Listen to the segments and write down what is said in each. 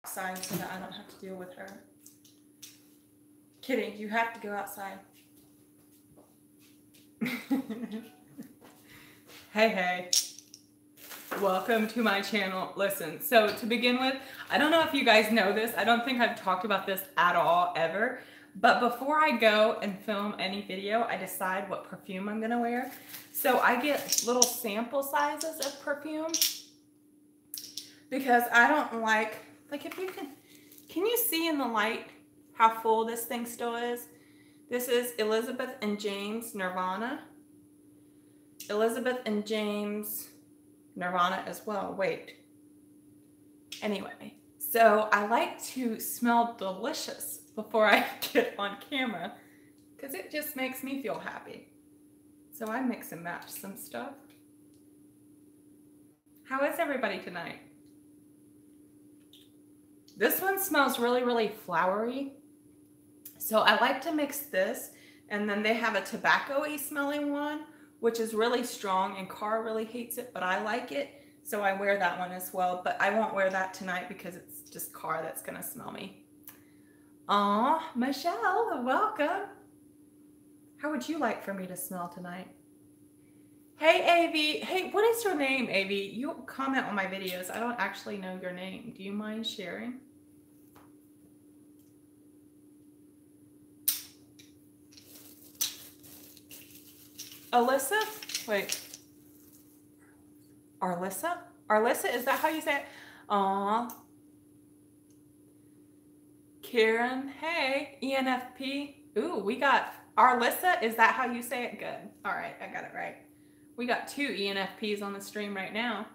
outside so that I don't have to deal with her. Kidding, you have to go outside. Hey. Welcome to my channel. Listen, so to begin with, I don't know if you guys know this. I don't think I've talked about this at all, ever. But before I go and film any video, I decide what perfume I'm gonna wear. So I get little sample sizes of perfume because I don't like if you can you see in the light how full this thing still is? This is Elizabeth and James Nirvana. Elizabeth and James Nirvana as well. Wait. Anyway, so I like to smell delicious before I get on camera because it just makes me feel happy. So I mix and match some stuff. How is everybody tonight? This one smells really, really flowery. So I like to mix this, and then they have a tobacco-y smelling one, which is really strong, and Cara really hates it, but I like it. So I wear that one as well, but I won't wear that tonight because it's just Cara that's gonna smell me. Aw, Michelle, welcome. How would you like for me to smell tonight? Hey, Avi. Hey, what is your name, Avi? You comment on my videos. I don't actually know your name. Do you mind sharing? Alyssa? Wait. Arlissa? Arlissa, is that how you say it? Aw. Karen, hey. ENFP. Ooh, we got Arlissa. Is that how you say it? Good. All right, I got it right. We got 2 ENFPs on the stream right now.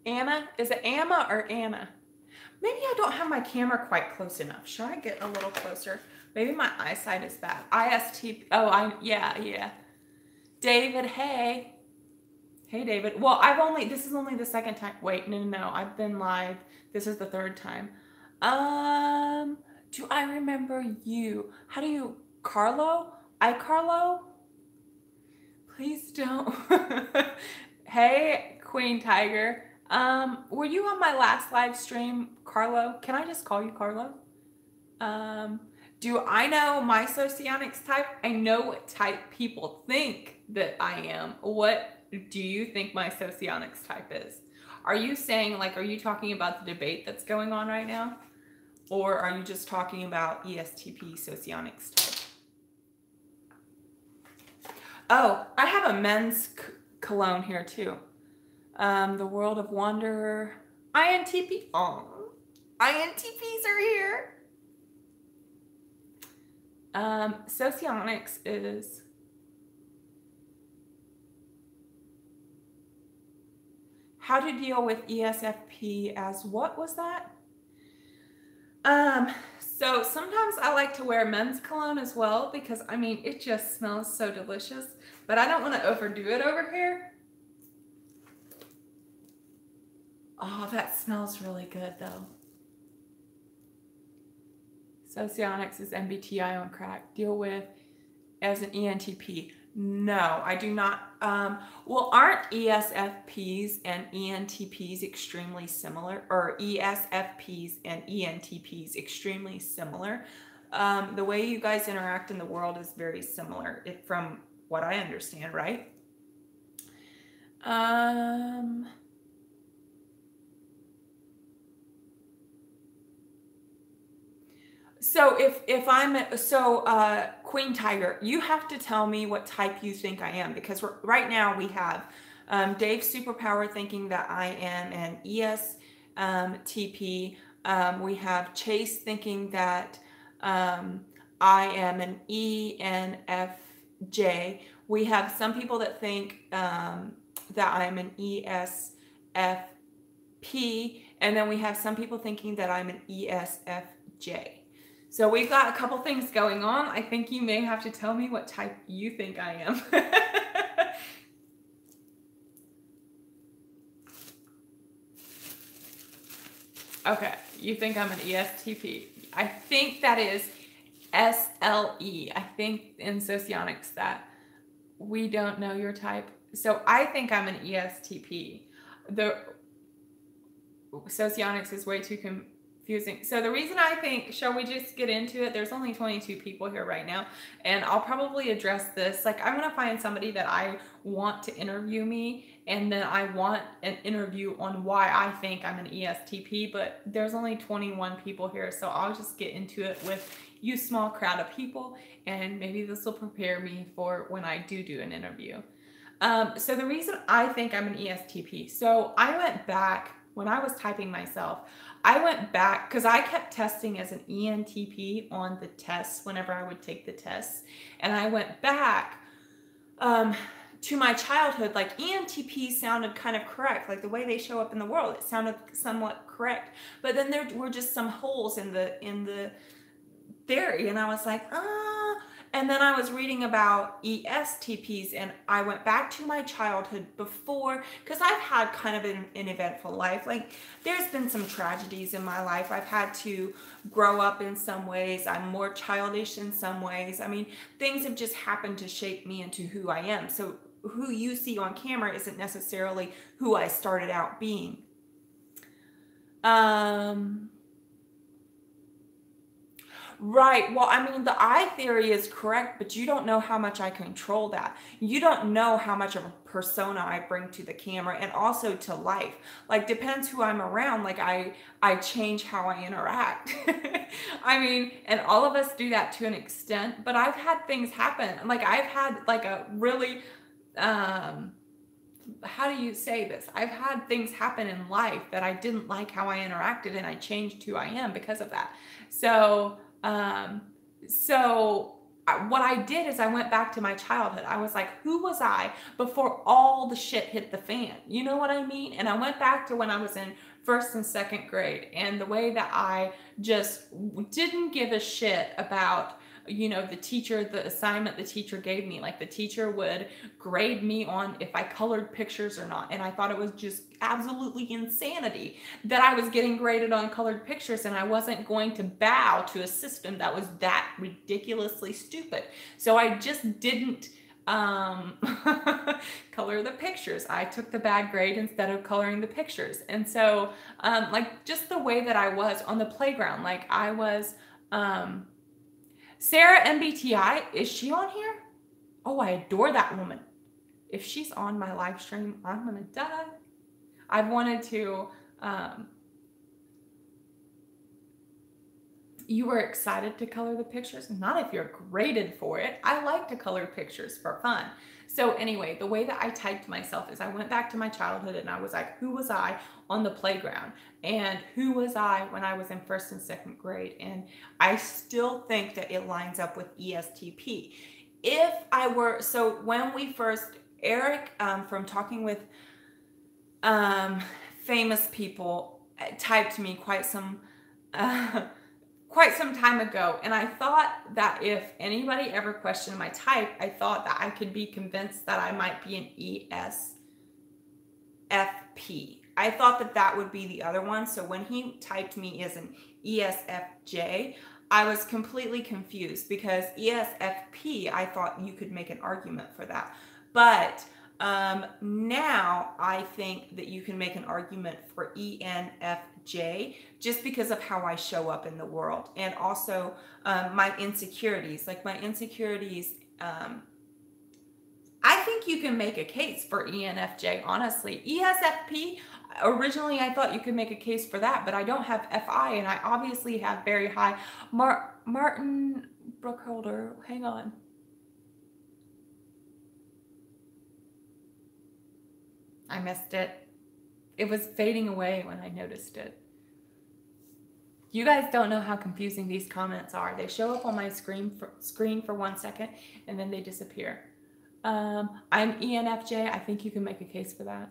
Anna? Is it Amma or Anna? Maybe I don't have my camera quite close enough. Should I get a little closer? Maybe my eyesight is bad. ISTP. Oh, yeah. David, hey. Hey, David. Well, this is only the second time. Wait, no. I've been live. This is the 3rd time. Do I remember you? How do you, Carlo? Carlo? Please don't. Hey, Queen Tiger. Were you on my last live stream, Carlo? Can I just call you Carlo? Do I know my socionics type? I know what type people think that I am. What do you think my socionics type is? Are you saying, are you talking about the debate that's going on right now? Or are you just talking about ESTP socionics type? Oh, I have a men's cologne here too. The World of Wonder. INTP. Oh, INTPs are here. Socionics is how to deal with ESFP as what was that? So sometimes I like to wear men's cologne as well because, I mean, it just smells so delicious, but I don't want to overdo it over here. Oh, that smells really good though. Socionics is MBTI on crack. Deal with as an ENTP. No, I do not. Well, aren't ESFPs and ENTPs extremely similar? Or ESFPs and ENTPs extremely similar? The way you guys interact in the world is very similar, from what I understand, right? So if I'm, Queen Tiger, you have to tell me what type you think I am, because right now we have Dave Superpower thinking that I am an ESTP. We have Chase thinking that I am an ENFJ. We have some people that think that I'm an ESFP, and then we have some people thinking that I'm an ESFJ. So we've got a couple things going on. I think you may have to tell me what type you think I am. Okay, you think I'm an ESTP. I think that is SLE. I think in socionics that we don't know your type. So I think I'm an ESTP. socionics is way too confusing. So the reason I think, shall we just get into it? There's only 22 people here right now, and I'll probably address this. Like, I'm going to find somebody that I want to interview me, and then I want an interview on why I think I'm an ESTP, but there's only 21 people here, so I'll just get into it with you small crowd of people, and maybe this will prepare me for when I do an interview. So the reason I think I'm an ESTP, so I went back when I was typing myself, I went back because I kept testing as an ENTP on the tests whenever I would take the tests. And I went back to my childhood. Like, ENTP sounded kind of correct. Like, the way they show up in the world, it sounded somewhat correct. But then there were just some holes in the theory. And I was like, And then I was reading about ESTPs, and I went back to my childhood before, because I've had kind of an eventful life. Like, there's been some tragedies in my life. I've had to grow up in some ways. I'm more childish in some ways. I mean, things have just happened to shape me into who I am. So who you see on camera isn't necessarily who I started out being. Right. Well, I mean, the I theory is correct, but you don't know how much I control that. You don't know how much of a persona I bring to the camera and also to life. Like, depends who I'm around. Like, I change how I interact. I mean, and all of us do that to an extent, but I've had things happen. Like, I've had like a really, how do you say this? I've had things happen in life that I didn't like how I interacted, and I changed who I am because of that. So, what I did is I went back to my childhood. I was like, who was I before all the shit hit the fan? You know what I mean? And I went back to when I was in first and second grade, and the way that I just didn't give a shit about, you know, the teacher, the assignment the teacher gave me. Like, the teacher would grade me on if I colored pictures or not. And I thought it was just absolutely insanity that I was getting graded on colored pictures, and I wasn't going to bow to a system that was that ridiculously stupid. So I just didn't color the pictures. I took the bad grade instead of coloring the pictures. And so, like, just the way that I was on the playground, like, I was, Sarah MBTI, is she on here? Oh, I adore that woman. If she's on my live stream, I'm gonna die. I've wanted to, you were excited to color the pictures? Not if you're graded for it. I like to color pictures for fun. So anyway, the way that I typed myself is I went back to my childhood, and I was like, who was I on the playground? And who was I when I was in first and second grade? And I still think that it lines up with ESTP. If I were, so when we first, Eric, from talking with famous people, typed me quite some time ago, and I thought that if anybody ever questioned my type, I thought that I could be convinced that I might be an ESFP. I thought that that would be the other one. So when he typed me as an ESFJ, I was completely confused, because ESFP, I thought you could make an argument for that. But now I think that you can make an argument for ENFJ, just because of how I show up in the world, and also my insecurities. Like, my insecurities, I think you can make a case for ENFJ, honestly. ESFP, originally I thought you could make a case for that, but I don't have FI, and I obviously have very high. Martin Brookholder, hang on. I missed it. It was fading away when I noticed it. You guys don't know how confusing these comments are. They show up on my screen for 1 second, and then they disappear. I'm ENFJ. I think you can make a case for that.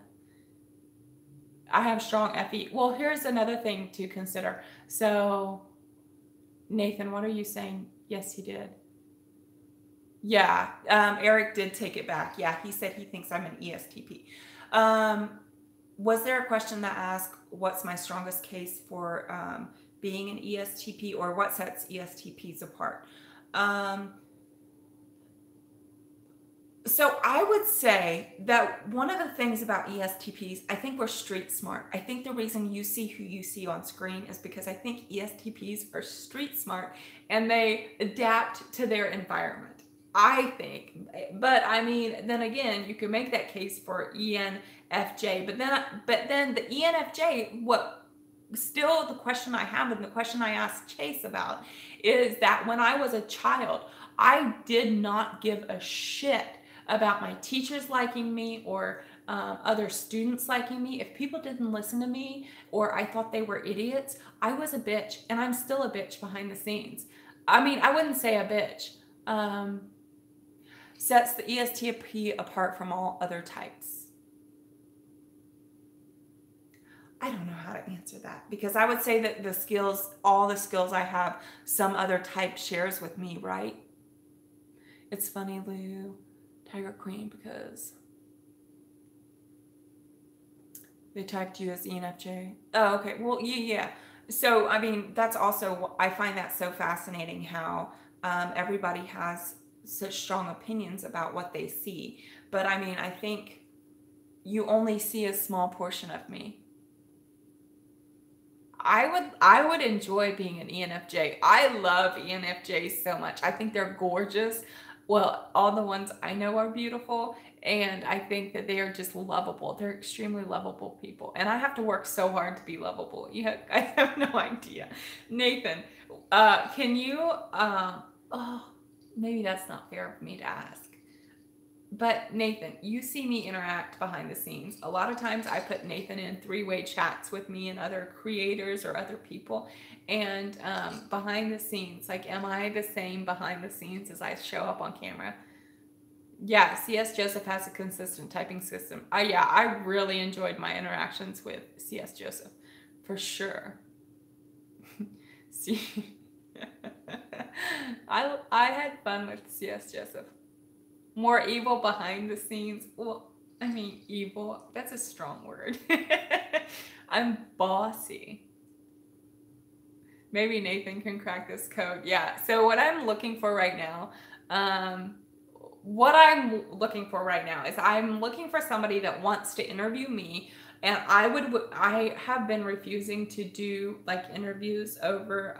I have strong FE. Well, here's another thing to consider. So, Nathan, what are you saying? Yes, he did. Yeah, Eric did take it back. Yeah, he said he thinks I'm an ESTP. Was there a question that asked, what's my strongest case for being an ESTP, or what sets ESTPs apart? So I would say that one of the things about ESTPs, I think we're street smart. I think the reason you see who you see on screen is because I think ESTPs are street smart and they adapt to their environment. I think, but I mean, then again, you can make that case for ENFJ, but then the ENFJ, what still the question I have and the question I asked Chase about is that when I was a child, I did not give a shit about my teachers liking me or other students liking me. If people didn't listen to me or I thought they were idiots, I was a bitch, and I'm still a bitch behind the scenes. I mean, I wouldn't say a bitch. Sets the ESTP apart from all other types. I don't know how to answer that, because I would say that the skills, all the skills I have, some other type shares with me, right? It's funny, Lou, Tiger Queen, because they tagged you as ENFJ. Oh, okay. Well, yeah. So, I mean, that's also, I find that so fascinating how everybody has such strong opinions about what they see. But I mean, I think you only see a small portion of me. I would enjoy being an ENFJ. I love ENFJs so much. I think they're gorgeous. Well, all the ones I know are beautiful, and I think that they are just lovable. They're extremely lovable people, and I have to work so hard to be lovable. I have no idea. Nathan, can you? Oh, maybe that's not fair for me to ask. But Nathan, you see me interact behind the scenes. A lot of times I put Nathan in three-way chats with me and other creators or other people. And behind the scenes, like, am I the same behind the scenes as I show up on camera? Yeah, CS Joseph has a consistent typing system. Yeah, I really enjoyed my interactions with CS Joseph, for sure. See, I had fun with CS Joseph. More evil behind the scenes. Well, I mean, evil, that's a strong word. I'm bossy. Maybe Nathan can crack this code. Yeah. So what I'm looking for right now, is I'm looking for somebody that wants to interview me. And I have been refusing to do like interviews over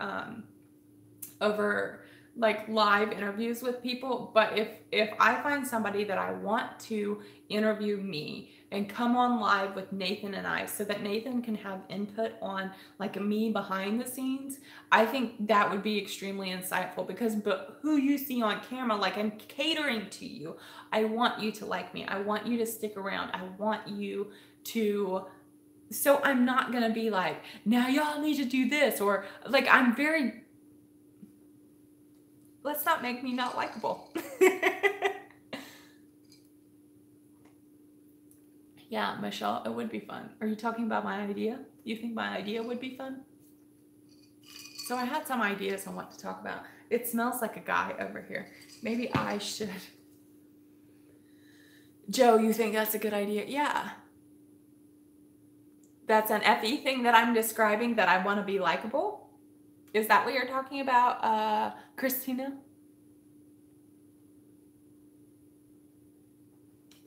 like live interviews with people. But if I find somebody that I want to interview me and come on live with Nathan and I, so that Nathan can have input on like me behind the scenes, I think that would be extremely insightful, because but who you see on camera, like, I'm catering to you. I want you to like me. I want you to stick around. I want you to, so I'm not gonna be like, now y'all need to do this, or like, I'm very, let's not make me not likable. Yeah, Michelle, it would be fun. Are you talking about my idea? You think my idea would be fun? So I had some ideas on what to talk about. It smells like a guy over here. Maybe I should. Joe, you think that's a good idea? Yeah. That's an FE thing that I'm describing, that I want to be likable? Is that what you're talking about, Christina?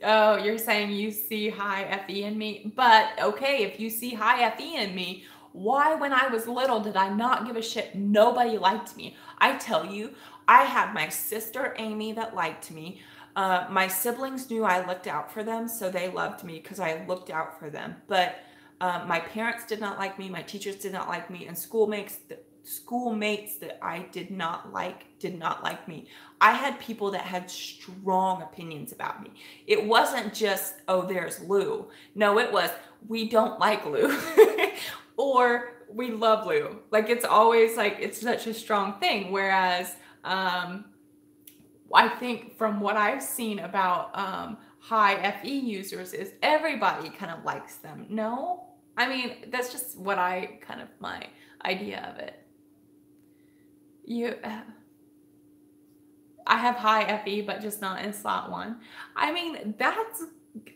Oh, you're saying you see high FE in me. But okay, if you see high FE in me, why, when I was little, did I not give a shit? Nobody liked me. I tell you, I had my sister Amy that liked me. My siblings knew I looked out for them, so they loved me because I looked out for them. But my parents did not like me. My teachers did not like me, and schoolmates that I did not like me. I had people that had strong opinions about me. It wasn't just, oh, there's Lou. No, it was, we don't like Lou or we love Lou. Like, it's always like, it's such a strong thing. Whereas I think from what I've seen about high FE users is everybody kind of likes them. No? I mean, that's just what my idea of it. I have high FE, but just not in slot 1. I mean,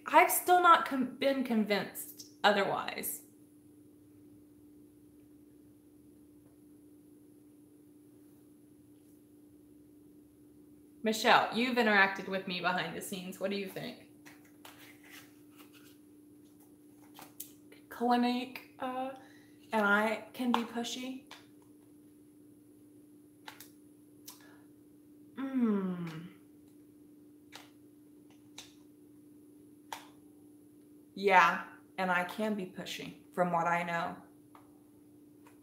I've still not been convinced otherwise. Michelle, you've interacted with me behind the scenes. What do you think? Clinique and I can be pushy. Yeah, and I can be pushy from what I know.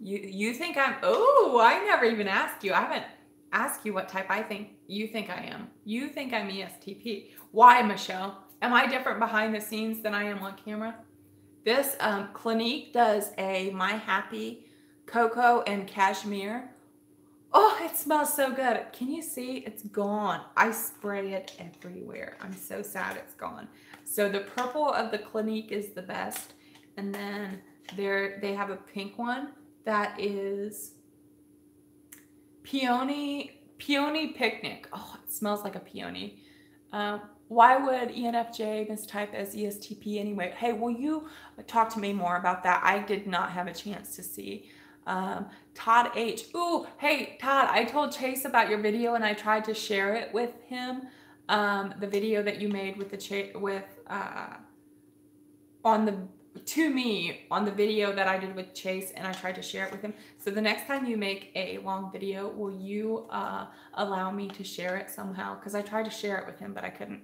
You think I'm, oh, I never even asked you. I haven't asked you what type I think you think I am. You think I'm ESTP. Why, Michelle? Am I different behind the scenes than I am on camera? This Clinique does a My Happy Cocoa and Cashmere. Oh, it smells so good. Can you see? It's gone. I spray it everywhere. I'm so sad it's gone. So the purple of the Clinique is the best. And then they have a pink one that is Peony Picnic. Oh, it smells like a peony. Why would ENFJ mistype as ESTP anyway? Hey, will you talk to me more about that? I did not have a chance to see. Todd H. Ooh, hey, Todd, I told Chase about your video and I tried to share it with him. The video that you made with on the video that I did with Chase, and I tried to share it with him. So the next time you make a long video, will you allow me to share it somehow? Because I tried to share it with him, but I couldn't.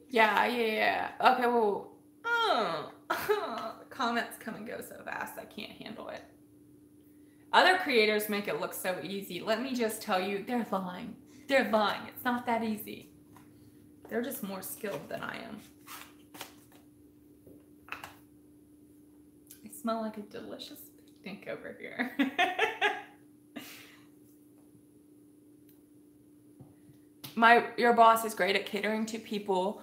Yeah. Okay, well, the comments come and go so fast, I can't handle it. Other creators make it look so easy. Let me just tell you, they're lying. They're lying. It's not that easy. They're just more skilled than I am. I smell like a delicious picnic over here. Your boss is great at catering to people,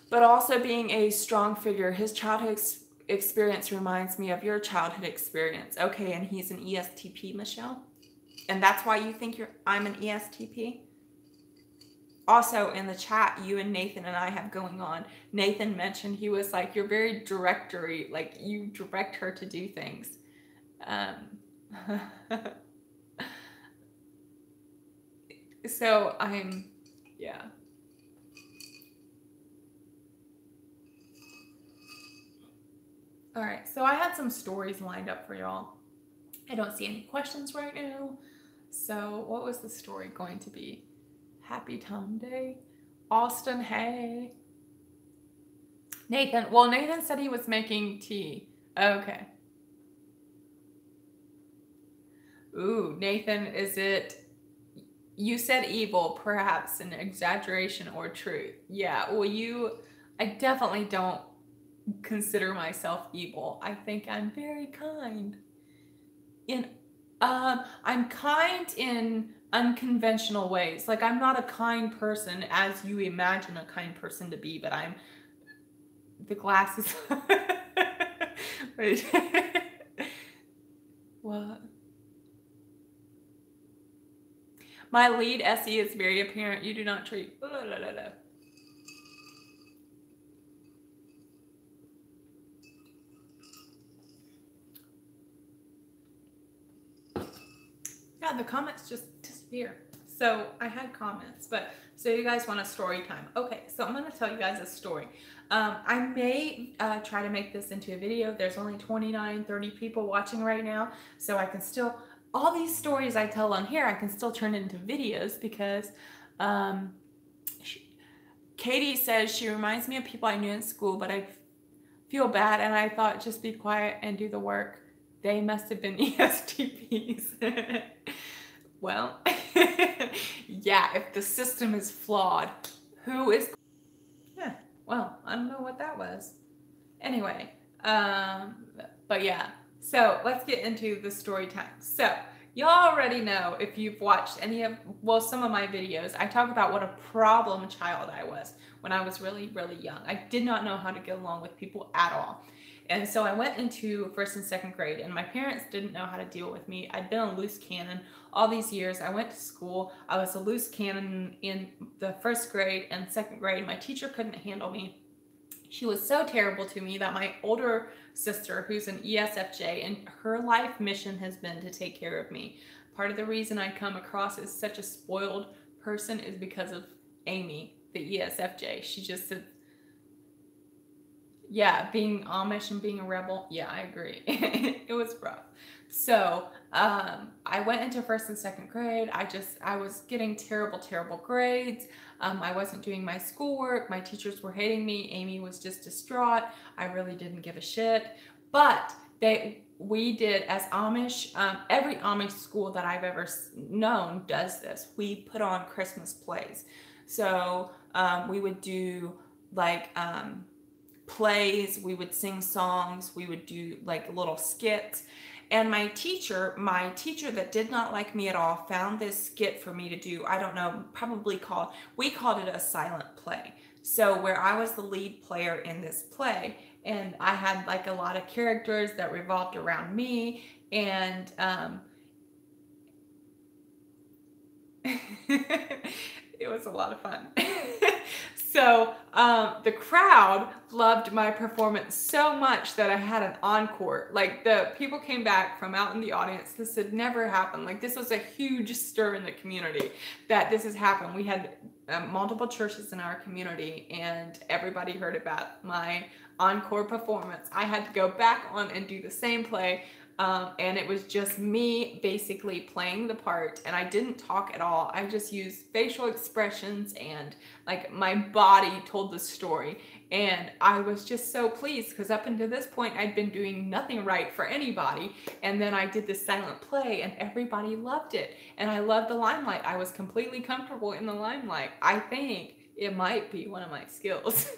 but also being a strong figure. His childhood experience reminds me of your childhood experience. Okay, and he's an ESTP, Michelle? And that's why you think I'm an ESTP? Also, in the chat, you and Nathan and I have going on. Nathan mentioned, he was like, you're very directory, like you direct her to do things. So yeah. All right, so I had some stories lined up for y'all. I don't see any questions right now. So what was the story going to be? Happy Tom Day. Austin, hey. Nathan, well, Nathan said he was making tea. Okay. Ooh, Nathan, is it, you said evil, perhaps an exaggeration or truth. Yeah, well, I definitely don't consider myself evil. I think I'm very kind. I'm kind in unconventional ways. Like, I'm not a kind person as you imagine a kind person to be, but the glasses. Wait. What? My lead SE is very apparent. You do not treat. Yeah, the comments just disappear. So I had comments, but so you guys want a story time. Okay, so I'm going to tell you guys a story. I may try to make this into a video. There's only 29, 30 people watching right now. So I can still, all these stories I tell on here, I can still turn into videos because Katie says she reminds me of people I knew in school, but I feel bad and I thought just be quiet and do the work. They must have been ESTPs. Well, yeah, if the system is flawed, who is? Yeah, well, I don't know what that was. Anyway, but yeah, so let's get into the story time. So y'all already know, if you've watched some of my videos, I talk about what a problem child I was when I was really, really young. I did not know how to get along with people at all. And so I went into 1st and 2nd grade, and my parents didn't know how to deal with me. I'd been a loose cannon all these years. I went to school. I was a loose cannon in the 1st grade and 2nd grade. My teacher couldn't handle me. She was so terrible to me that my older sister, who's an ESFJ, and her life mission has been to take care of me. Part of the reason I come across as such a spoiled person is because of Amy, the ESFJ. She just said, yeah, being Amish and being a rebel. Yeah, I agree. It was rough. So I went into first and second grade. I was getting terrible grades. I wasn't doing my schoolwork. My teachers were hating me. Amy was just distraught. I really didn't give a shit. But we did, as Amish, every Amish school that I've ever known does this. We put on Christmas plays. So we would do like plays, we would sing songs, we would do like little skits. And my teacher that did not like me at all, found this skit for me to do. I don't know, we called it a silent play. So where I was the lead player in this play, and I had like a lot of characters that revolved around me, and it was a lot of fun. So the crowd loved my performance so much that I had an encore. Like, the people came back from out in the audience. This had never happened. Like, this was a huge stir in the community that this has happened. We had multiple churches in our community, and everybody heard about my encore performance. I had to go back on and do the same play. And it was just me basically playing the part, and I didn't talk at all. I just used facial expressions, and like my body told the story. And I was just so pleased because up until this point I'd been doing nothing right for anybody, and then I did this silent play and everybody loved it. And I loved the limelight. I was completely comfortable in the limelight. I think it might be one of my skills.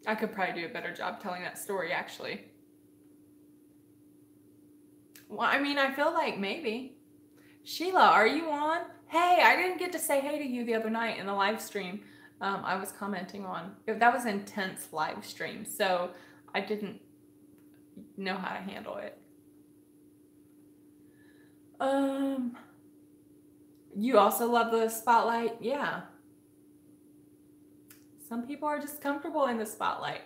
I could probably do a better job telling that story, actually. Well, I mean, I feel like maybe. Sheila, are you on? Hey, I didn't get to say hey to you the other night in the live stream. I was commenting on. That was an intense live stream, so I didn't know how to handle it. You also love the spotlight? Yeah. Some people are just comfortable in the spotlight.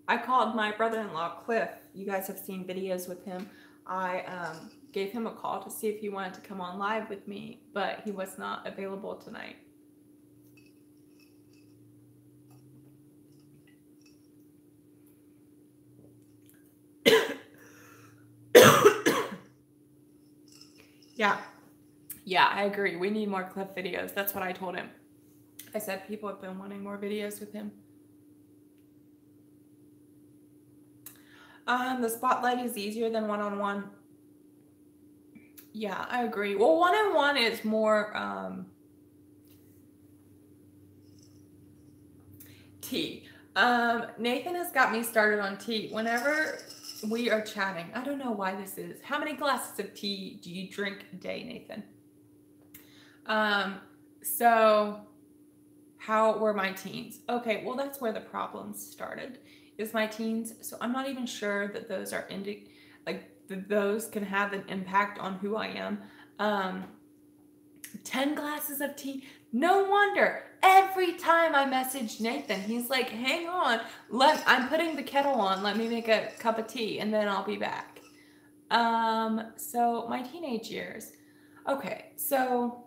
I called my brother-in-law, Cliff. You guys have seen videos with him. I gave him a call to see if he wanted to come on live with me, but he was not available tonight. Yeah, I agree. We need more Cliff videos. That's what I told him. I said people have been wanting more videos with him. The spotlight is easier than one-on-one. Yeah, I agree. Well, one-on-one is more tea. Nathan has got me started on tea. Whenever we are chatting, I don't know why this is. How many glasses of tea do you drink a day, Nathan? So how were my teens? Okay, well, that's where the problems started, is my teens. So I'm not even sure that those are those can have an impact on who I am. 10 glasses of tea. No wonder. Every time I message Nathan, he's like, hang on, I'm putting the kettle on. Let me make a cup of tea and then I'll be back. So my teenage years. Okay, so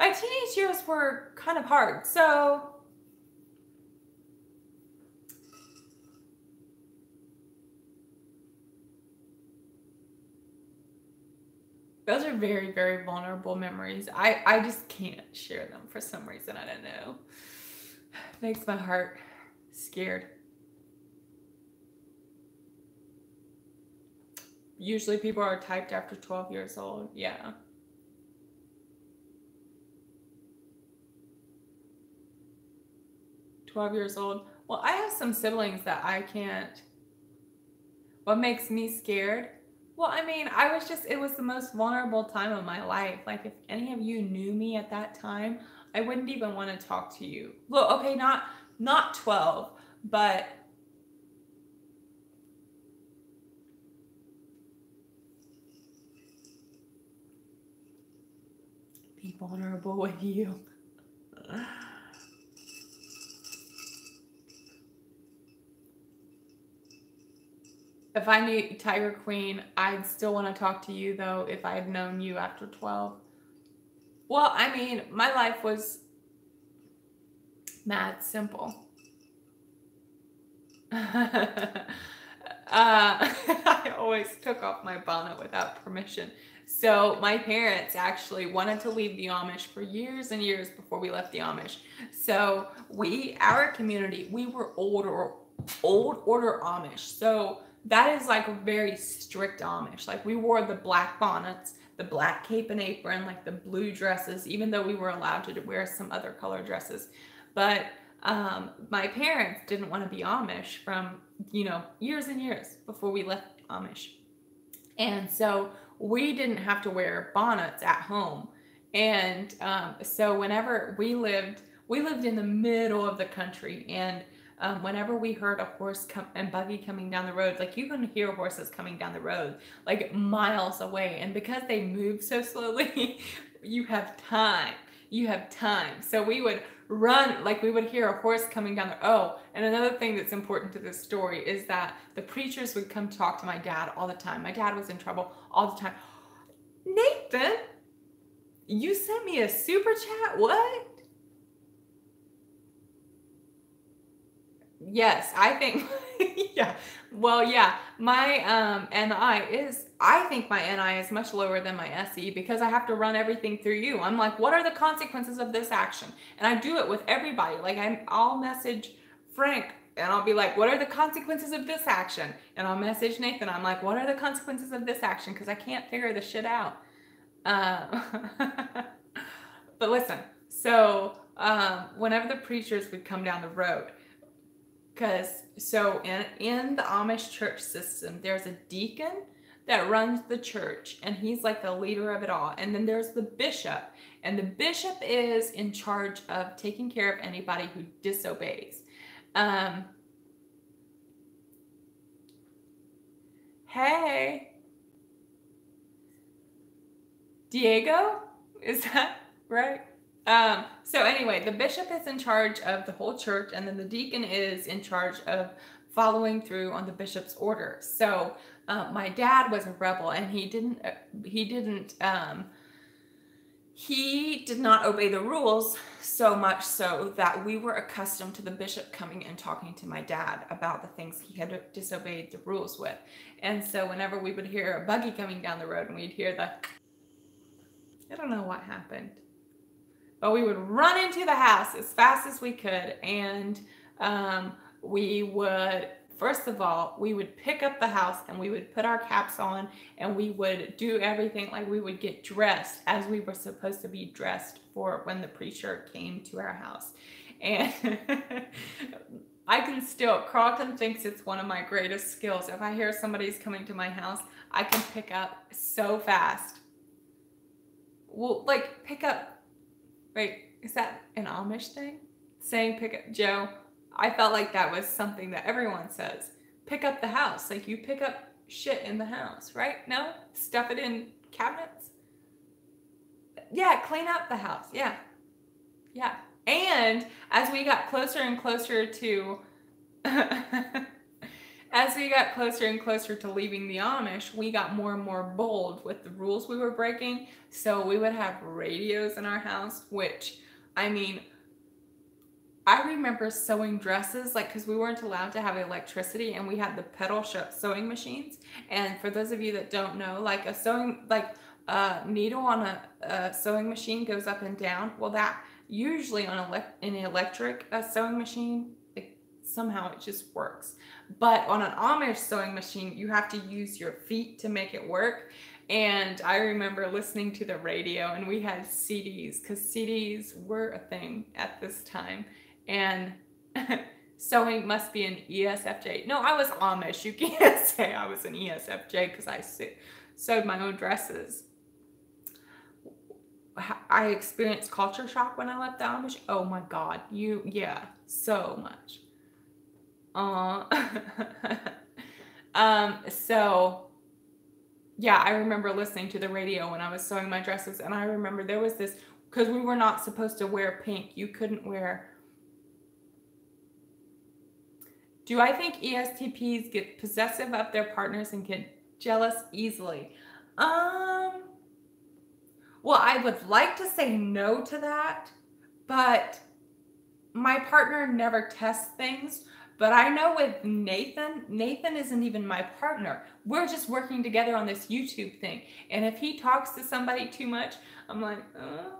my teenage years were kind of hard. So those are very, very vulnerable memories. I just can't share them for some reason. I don't know. It makes my heart scared. Usually people are typed after 12 years old. Yeah. Years old. Well, I have some siblings that I can't. What makes me scared? Well, I mean, it was the most vulnerable time of my life. Like, if any of you knew me at that time, I wouldn't even want to talk to you. Well, okay, not 12, but be vulnerable with you. If I knew Tiger Queen, I'd still want to talk to you though if I had known you after 12. Well, I mean, my life was mad simple. I always took off my bonnet without permission. So my parents actually wanted to leave the Amish for years and years before we left the Amish. So our community, we were old order Amish. So that is like a very strict Amish. Like we wore the black bonnets, the black cape and apron, like the blue dresses, even though we were allowed to wear some other color dresses. But my parents didn't want to be Amish from, years and years before we left Amish. And so we didn't have to wear bonnets at home. And so whenever we lived in the middle of the country, and whenever we heard a horse and buggy coming down the road, like you can hear horses coming down the road like miles away. And because they move so slowly, you have time. So we would run, like we would hear a horse coming down the, and another thing that's important to this story is that the preachers would come talk to my dad all the time. My dad was in trouble all the time. Nathan, you sent me a super chat? What? Yes, I think, yeah. Well, yeah, my I think my NI is much lower than my SE because I have to run everything through you. I'm like, what are the consequences of this action? And I do it with everybody. Like I'll message Frank and I'll be like, what are the consequences of this action? And I'll message Nathan. I'm like, what are the consequences of this action? Because I can't figure this shit out. But listen, so whenever the preachers would come down the road, in the Amish church system, there's a deacon that runs the church, and he's like the leader of it all. And then there's the bishop, and the bishop is in charge of taking care of anybody who disobeys. Hey, Diego, is that right? So anyway, the bishop is in charge of the whole church, and then the deacon is in charge of following through on the bishop's orders. So my dad was a rebel, and he did not obey the rules, so much so that we were accustomed to the bishop coming and talking to my dad about the things he had disobeyed the rules with. And so whenever we would hear a buggy coming down the road and we'd hear I don't know what happened, but we would run into the house as fast as we could, and we would, first of all, we would pick up the house and we would put our caps on and we would do everything, like we would get dressed as we were supposed to be dressed for when the preacher came to our house. And Carlton thinks it's one of my greatest skills. If I hear somebody's coming to my house, I can pick up so fast. Well, like pick up. Wait, is that an Amish thing? Saying pick up, Joe? I felt like that was something that everyone says. Pick up the house. Like you pick up shit in the house, right? No? Stuff it in cabinets? Yeah, clean up the house. Yeah. Yeah. And as we got closer and closer to leaving the Amish, we got more and more bold with the rules we were breaking. So we would have radios in our house, which, I mean, I remember sewing dresses, like, because we weren't allowed to have electricity, and we had the pedal sewing machines. And for those of you that don't know, like a needle on a sewing machine goes up and down. Well, that usually on an electric sewing machine, somehow it just works. But on an Amish sewing machine, you have to use your feet to make it work. And I remember listening to the radio, and we had CDs, because CDs were a thing at this time. And sewing must be an ESFJ. No, I was Amish. You can't say I was an ESFJ because I sewed my own dresses. I experienced culture shock when I left the Amish. Oh my God. Yeah, so much. So Yeah, I remember listening to the radio when I was sewing my dresses, and I remember there was this, because we were not supposed to wear pink. You couldn't wear. Do I think ESTPs get possessive of their partners and get jealous easily? Well, I would like to say no to that, but my partner never tests things. But I know with Nathan isn't even my partner. We're just working together on this YouTube thing. And if he talks to somebody too much, I'm like, oh.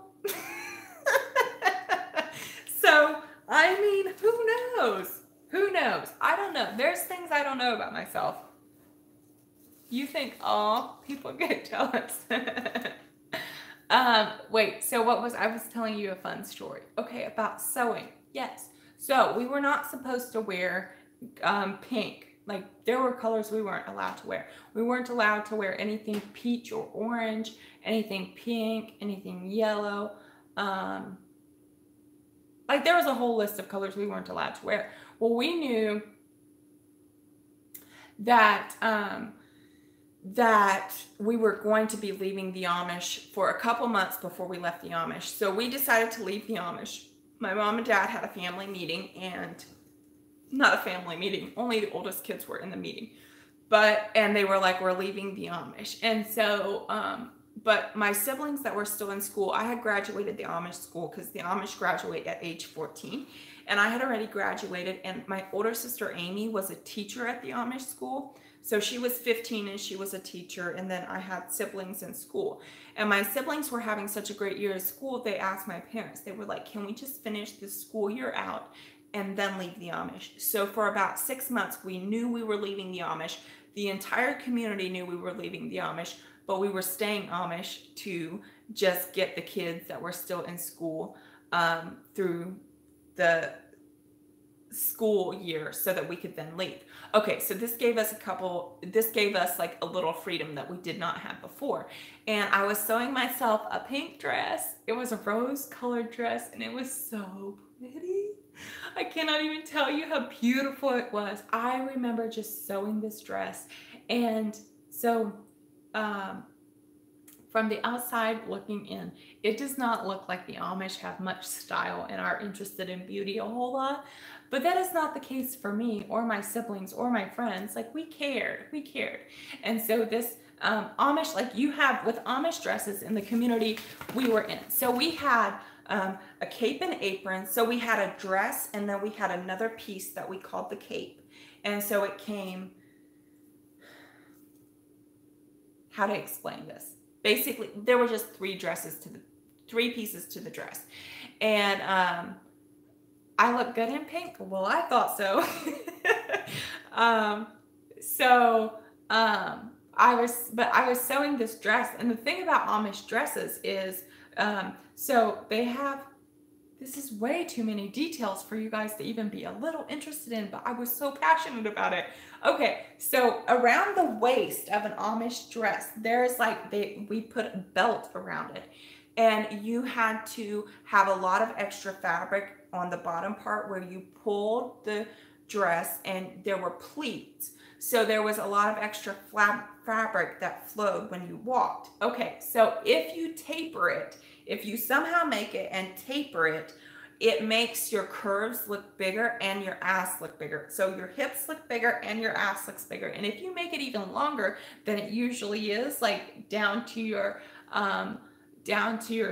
So, I mean, who knows? Who knows? I don't know. There's things I don't know about myself. You think, oh, people get jealous. Wait, so I was telling you a fun story. Okay, about sewing. Yes. So we were not supposed to wear pink. Like, there were colors we weren't allowed to wear. We weren't allowed to wear anything peach or orange, anything pink, anything yellow. Like, there was a whole list of colors we weren't allowed to wear. Well, we knew that that we were going to be leaving the Amish for a couple months before we left the Amish. So we decided to leave the Amish. My mom and dad had a family meeting, and not a family meeting, only the oldest kids were in the meeting. And they were like, we're leaving the Amish. And so, but my siblings that were still in school, I had graduated the Amish school because the Amish graduate at age 14. And I had already graduated, and my older sister Amy was a teacher at the Amish school. So she was 15 and she was a teacher, and then I had siblings in school. And my siblings were having such a great year at school, they asked my parents, they were like, can we just finish this school year out and then leave the Amish? So for about 6 months, we knew we were leaving the Amish. The entire community knew we were leaving the Amish, but we were staying Amish to just get the kids that were still in school through the school year so that we could then leave. Okay, so this gave us like a little freedom that we did not have before. And I was sewing myself a pink dress. It was a rose-colored dress, and it was so pretty. I cannot even tell you how beautiful it was. I remember just sewing this dress. And so, from the outside looking in, it does not look like the Amish have much style and are interested in beauty a whole lot. But that is not the case for me or my siblings or my friends. Like, we cared. And so this Amish, like you have with Amish dresses in the community we were in. So we had a cape and apron. So we had a dress, and then we had another piece that we called the cape. And so it came, how to explain this? Basically, there were just three pieces to the dress. And I look good in pink? Well, I thought so. I was sewing this dress, and the thing about Amish dresses is, so they have, this is way too many details for you guys to even be a little interested in, but I was so passionate about it. Okay, so around the waist of an Amish dress, there's like, we put a belt around it. And you had to have a lot of extra fabric on the bottom part where you pulled the dress, and there were pleats. So there was a lot of extra fabric that flowed when you walked. Okay, so if you taper it, if you somehow make it and taper it, it makes your curves look bigger and your ass look bigger. So your hips look bigger and your ass looks bigger. And if you make it even longer than it usually is, like down to your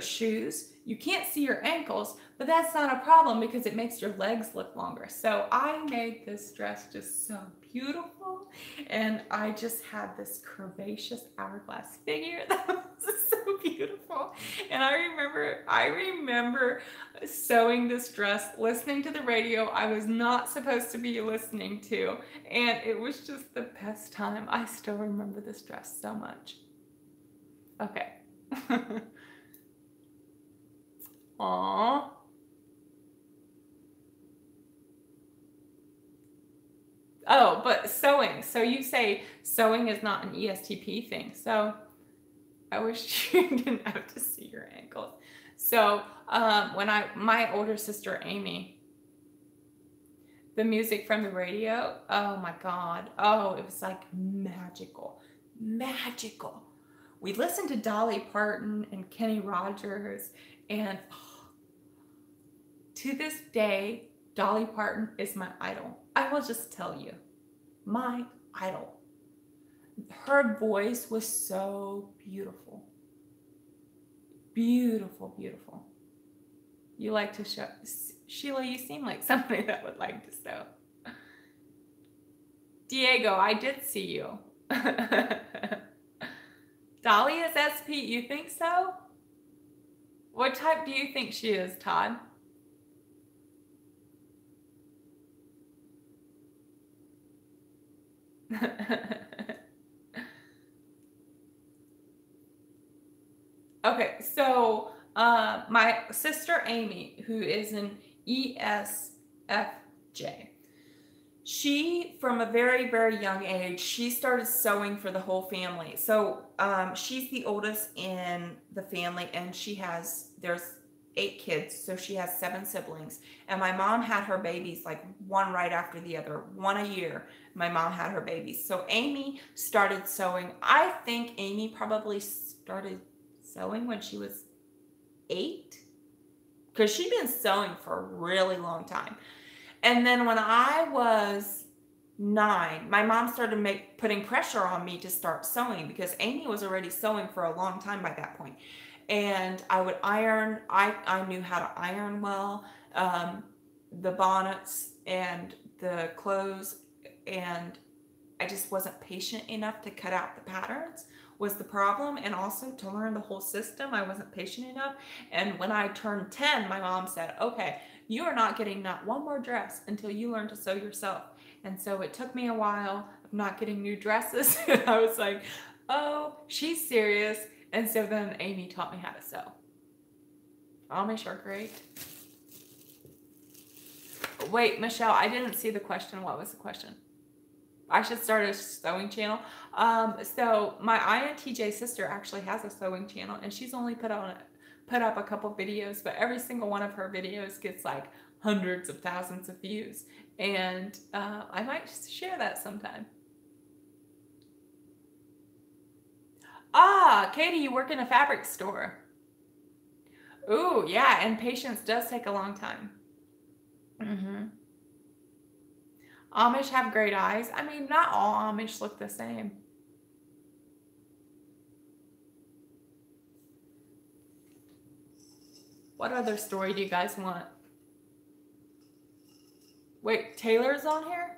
shoes, you can't see your ankles, but that's not a problem because it makes your legs look longer. So I made this dress just so beautiful, and I just had this curvaceous hourglass figure that was so beautiful. And I remember sewing this dress, listening to the radio I was not supposed to be listening to, and it was just the best time. I still remember this dress so much. Okay. Aww. Oh, but sewing. So you say sewing is not an ESTP thing. So I wish you didn't have to see your ankles. So my older sister Amy, the music from the radio, oh my God. Oh, it was like magical. magical. We listened to Dolly Parton and Kenny Rogers, and to this day, Dolly Parton is my idol. I will just tell you, my idol. Her voice was so beautiful. Beautiful, beautiful. You like to show, Sheila, you seem like somebody that would like to sew. Diego, I did see you. Dolly is SP, you think so? What type do you think she is, Todd? Okay, so my sister Amy, who is an ESFJ, she, from a very, very young age, she started sewing for the whole family. So she's the oldest in the family, and there's 8 kids, so she has 7 siblings. And my mom had her babies like one right after the other, one a year. My mom had her babies. So Amy started sewing. I think Amy probably started sewing when she was 8, because she'd been sewing for a really long time. And then when I was 9, my mom started putting pressure on me to start sewing, because Amy was already sewing for a long time by that point. And I would iron. I knew how to iron well, the bonnets and the clothes, and I just wasn't patient enough to cut out the patterns was the problem, and also to learn the whole system. I wasn't patient enough. And when I turned 10, my mom said, okay, you are not getting not one more dress until you learn to sew yourself. And so it took me a while of not getting new dresses. And I was like, oh, she's serious. And so then Amy taught me how to sew. Amish are great. Wait, Michelle, I didn't see the question. What was the question? I should start a sewing channel. So my INTJ sister actually has a sewing channel, and she's only put up a couple videos, but every single one of her videos gets like hundreds of thousands of views. And I might share that sometime. Ah, Katie, you work in a fabric store. Ooh, yeah, and patience does take a long time. Mm-hmm. Amish have great eyes. I mean, not all Amish look the same. What other story do you guys want? Wait, Taylor's on here?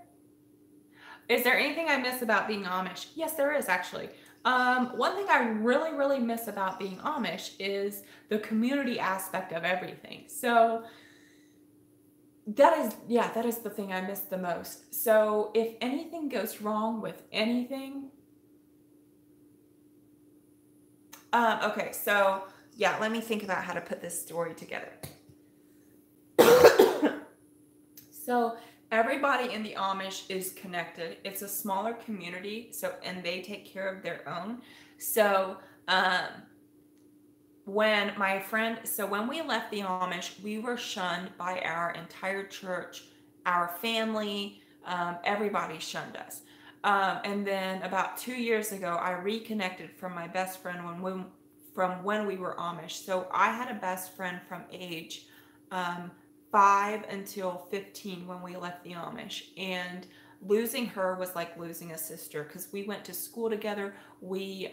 Is there anything I miss about being Amish? Yes, there is actually. One thing I really, really miss about being Amish is the community aspect of everything. So that is the thing I miss the most. So if anything goes wrong with anything, okay, so yeah, let me think about how to put this story together. So everybody in the Amish is connected. It's a smaller community, and they take care of their own. So when we left the Amish, we were shunned by our entire church, our family, everybody shunned us. And then about 2 years ago, I reconnected from my best friend from when we were Amish. So I had a best friend from age 5 until 15 when we left the Amish, and losing her was like losing a sister, because we went to school together. We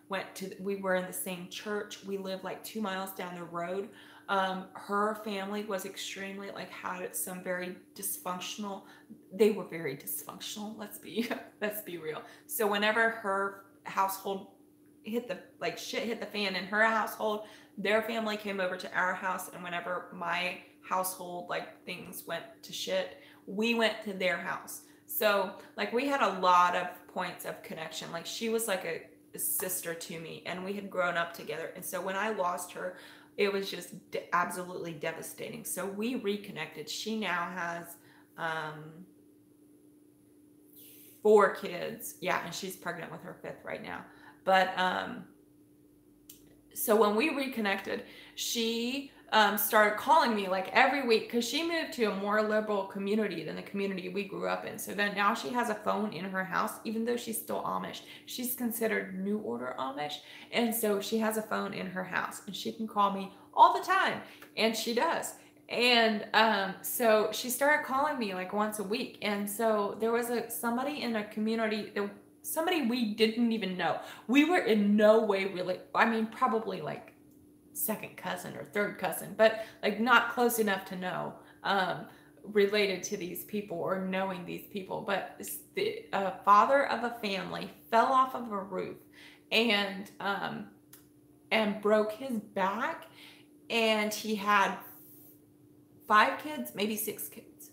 were in the same church. We lived like 2 miles down the road. Her family was extremely had some very dysfunctional. They were very dysfunctional. Let's be real. So whenever her household shit hit the fan in her household, their family came over to our house, and whenever my household things went to shit, we went to their house. So we had a lot of points of connection. She was like a sister to me, and we had grown up together. And so when I lost her, it was just absolutely devastating. So we reconnected. She now has 4 kids. Yeah, and she's pregnant with her 5th right now. But so when we reconnected, she started calling me like every week because she moved to a more liberal community than the community we grew up in. So then now she has a phone in her house, even though she's still Amish. She's considered New Order Amish. And so she has a phone in her house and she can call me all the time. And she does. And so she started calling me like once a week. And so there was somebody in a community that somebody we didn't even know. We were in no way really, I mean, probably like second cousin or third cousin, but like not close enough to know related to these people or knowing these people. But the father of a family fell off of a roof and broke his back, and he had 5 kids, maybe 6 kids.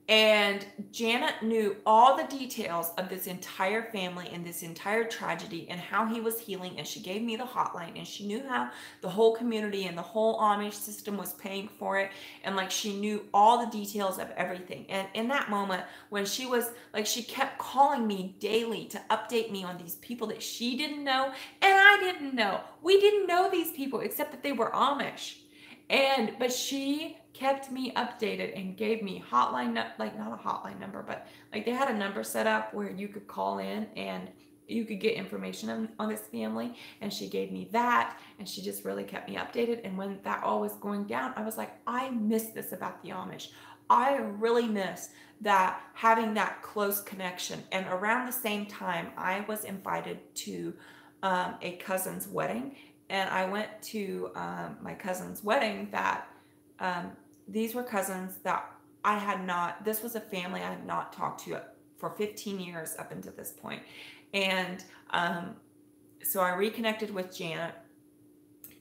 And Janet knew all the details of this entire family and this entire tragedy and how he was healing. And she gave me the hotline, and she knew how the whole community and the whole Amish system was paying for it. And like, she knew all the details of everything. And in that moment, when she was like, she kept calling me daily to update me on these people that she didn't know and I didn't know. We didn't know these people except that they were Amish. But she kept me updated and gave me hotline, like not a hotline number, but like they had a number set up where you could call in and you could get information on this family. And she gave me that, and she just really kept me updated. And when that all was going down, I was like, I miss this about the Amish. I really miss that, having that close connection. And around the same time, I was invited to a cousin's wedding. And I went to my cousin's wedding that these were cousins that I had not, this was a family I had not talked to for 15 years up until this point. And so I reconnected with Janet,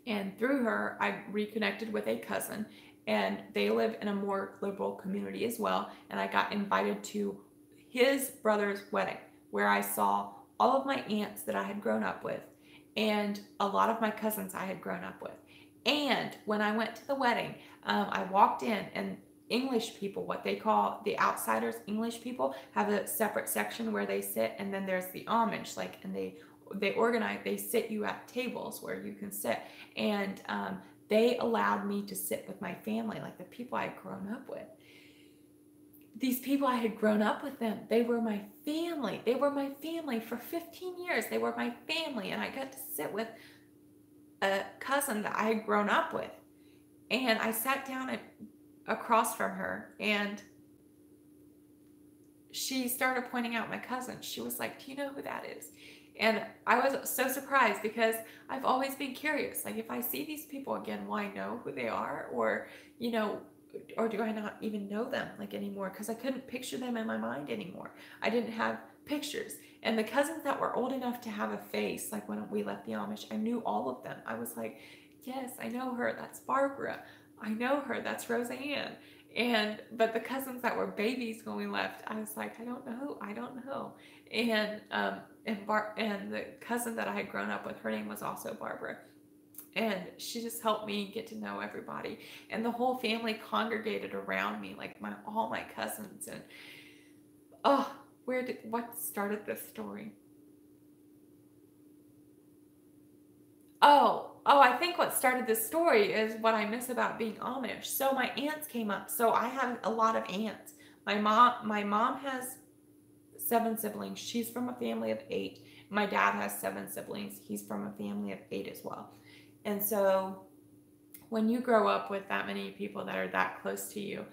and through her, I reconnected with a cousin, and they live in a more liberal community as well. And I got invited to his brother's wedding, where I saw all of my aunts that I had grown up with and a lot of my cousins I had grown up with. And when I went to the wedding, I walked in, and English people, what they call the outsiders, English people, have a separate section where they sit, and then there's the Amish, like, and they organize, they sit you at tables where you can sit, and they allowed me to sit with my family, like the people I had grown up with. These people, I had grown up with them. They were my family. They were my family for 15 years. They were my family, and I got to sit with a cousin that I had grown up with. And I sat down across from her, and she started pointing out my cousin. She was like, do you know who that is? And I was so surprised, because I've always been curious. Like, if I see these people again, will I know who they are? Or, you know, or do I not even know them like anymore? Because I couldn't picture them in my mind anymore. I didn't have pictures. And the cousins that were old enough to have a face, like when we left the Amish, I knew all of them. I was like, yes, I know her. That's Barbara. I know her. That's Roseanne. But the cousins that were babies when we left, I was like, I don't know. I don't know. And the cousin that I had grown up with, her name was also Barbara. And she just helped me get to know everybody. And the whole family congregated around me, like all my cousins. And what started this story? I think what started this story is what I miss about being Amish. So my aunts came up. So I have a lot of aunts. My mom has 7 siblings. She's from a family of 8. My dad has 7 siblings. He's from a family of 8 as well. And so when you grow up with that many people that are that close to you,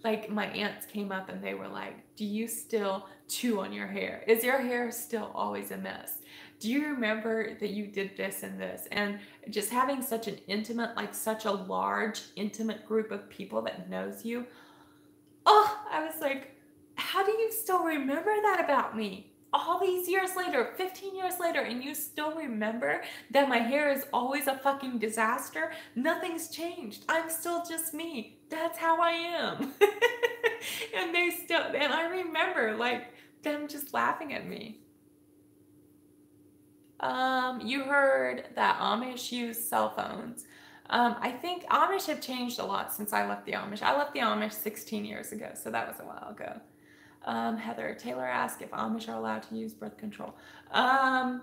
like my aunts came up and they were like, do you still chew on your hair? Is your hair still always a mess? Do you remember that you did this and this? And just having such an intimate, like such a large, intimate group of people that knows you. I was like, how do you still remember that about me? All these years later, 15 years later, and you still remember that my hair is always a fucking disaster? Nothing's changed. I'm still just me. That's how I am. And I remember like them just laughing at me. You heard that Amish use cell phones. I think Amish have changed a lot since I left the Amish. I left the Amish 16 years ago, so that was a while ago. Heather Taylor asked if Amish are allowed to use birth control.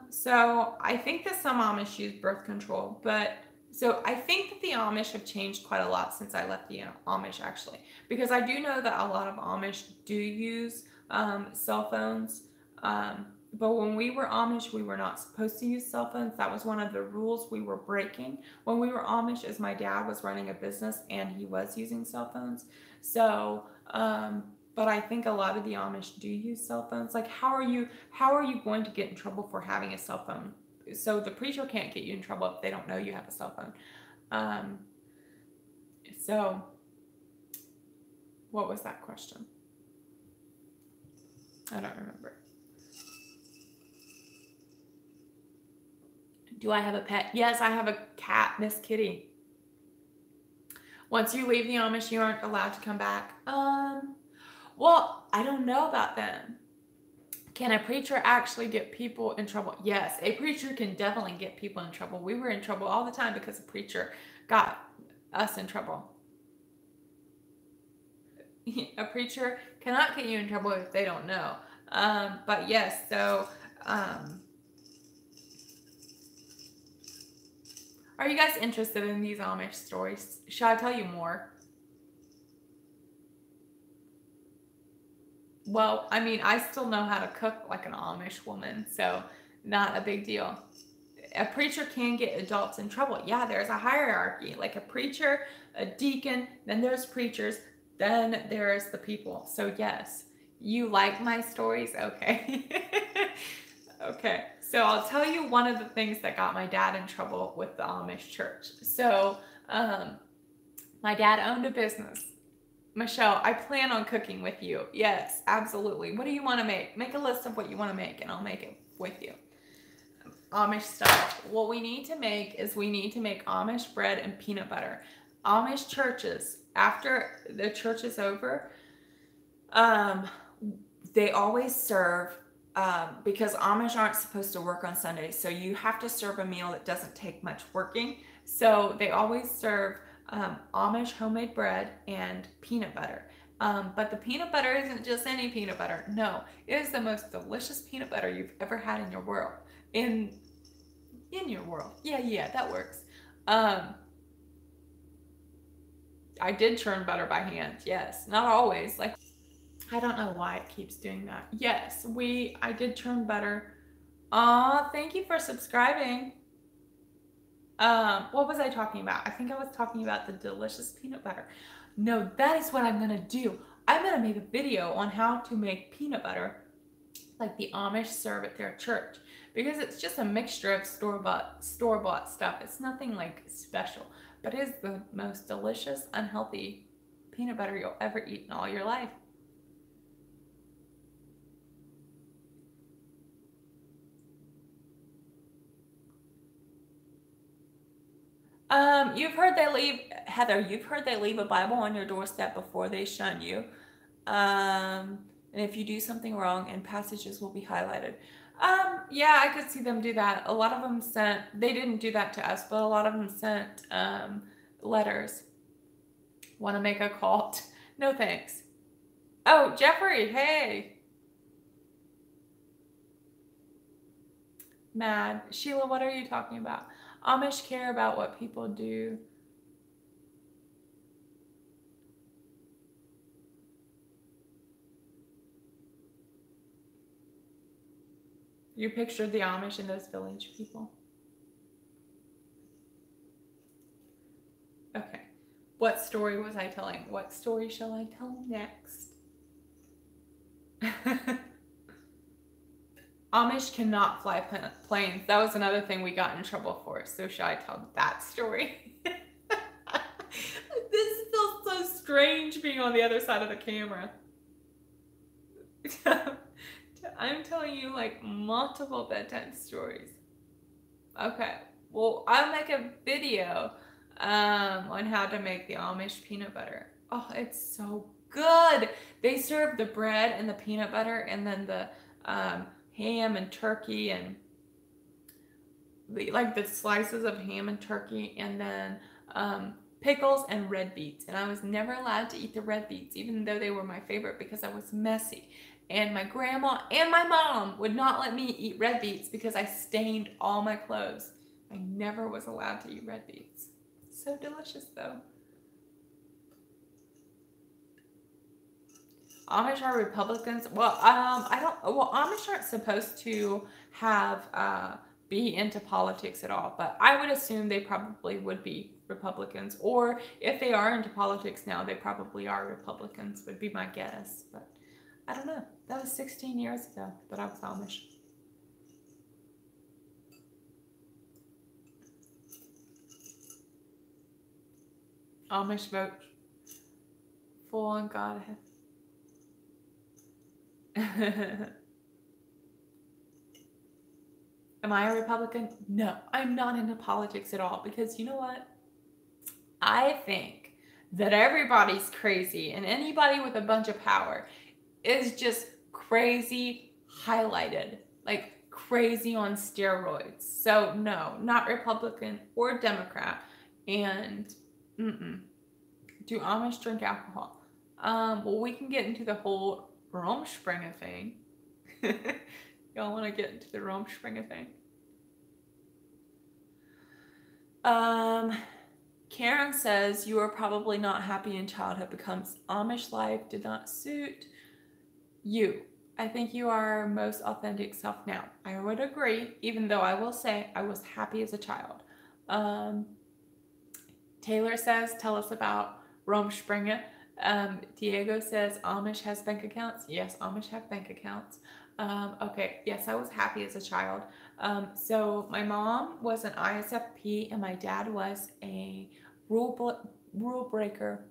So I think that some Amish use birth control, but So I think that the Amish have changed quite a lot since I left the Amish, actually, because I do know that a lot of Amish do use cell phones. But when we were Amish, we were not supposed to use cell phones. That was one of the rules we were breaking when we were Amish, as my dad was running a business and he was using cell phones. So, but I think a lot of the Amish do use cell phones. Like, how are you going to get in trouble for having a cell phone? So the preacher can't get you in trouble if they don't know you have a cell phone. So what was that question? I don't remember. Do I have a pet? Yes, I have a cat, Miss Kitty. Once you leave the Amish, you aren't allowed to come back. Well, I don't know about them. Can a preacher actually get people in trouble? Yes, a preacher can definitely get people in trouble. We were in trouble all the time because a preacher got us in trouble. A preacher cannot get you in trouble if they don't know. But yes, so are you guys interested in these Amish stories? Shall I tell you more? Well, I mean, I still know how to cook like an Amish woman, so not a big deal. A preacher can get adults in trouble. Yeah, there's a hierarchy, like a preacher, a deacon, then there's preachers, then there's the people. So yes, you like my stories? Okay. Okay, so I'll tell you one of the things that got my dad in trouble with the Amish church. So my dad owned a business. Michelle, I plan on cooking with you. Yes, absolutely. What do you want to make? Make a list of what you want to make and I'll make it with you. Amish style. What we need to make is we need to make Amish bread and peanut butter. Amish churches, after the church is over, they always serve, because Amish aren't supposed to work on Sundays, so you have to serve a meal that doesn't take much working. So they always serve Amish homemade bread and peanut butter. But the peanut butter isn't just any peanut butter. No, it is the most delicious peanut butter you've ever had in your world. In your world. Yeah, that works. I did churn butter by hand. Yes, not always. Like, I don't know why it keeps doing that. Yes, I did churn butter. Aw, thank you for subscribing. What was I talking about? I think I was talking about the delicious peanut butter. No, that is what I'm gonna do. I'm gonna make a video on how to make peanut butter like the Amish serve at their church, because it's just a mixture of store-bought stuff. It's nothing like special, but it is the most delicious, unhealthy peanut butter you'll ever eat in all your life. Heather, you've heard they leave a Bible on your doorstep before they shun you. And if you do something wrong, and passages will be highlighted. Yeah, I could see them do that. A lot of them they didn't do that to us, but a lot of them sent letters. Want to make a cult? No thanks. Oh, Jeffrey, hey. Mad. Sheila, what are you talking about? Amish care about what people do. You pictured the Amish and those village people. Okay. What story was I telling? What story shall I tell next? Amish cannot fly planes. That was another thing we got in trouble for. So shall I tell that story? This feels so strange being on the other side of the camera. I'm telling you like multiple bedtime stories. Okay, well, I'll make a video on how to make the Amish peanut butter. Oh, it's so good. They serve the bread and the peanut butter and then the ham and turkey and the slices of ham and turkey and then pickles and red beets. And I was never allowed to eat the red beets, even though they were my favorite, because I was messy. And my grandma and my mom would not let me eat red beets because I stained all my clothes. I never was allowed to eat red beets. So delicious though. Amish are Republicans. Well, I don't. Well, Amish aren't supposed to have be into politics at all, but I would assume they probably would be Republicans, or if they are into politics now, they probably are Republicans. Would be my guess, but I don't know. That was 16 years ago that I was Amish. Amish vote full on God. Am I a Republican? No, I'm not into politics at all, because you know what? I think that everybody's crazy, and anybody with a bunch of power is just crazy highlighted, like crazy on steroids. So no, not Republican or Democrat. And do Amish drink alcohol? Well, we can get into the whole Rumspringa thing. Y'all want to get into the Rumspringa thing? Karen says, you are probably not happy in childhood because Amish life did not suit you. I think you are most authentic self now. I would agree, even though I will say I was happy as a child. Taylor says, tell us about Rumspringa. Diego says, Amish has bank accounts. Yes, Amish have bank accounts. Okay, yes, I was happy as a child. So my mom was an ISFP and my dad was a rule breaker.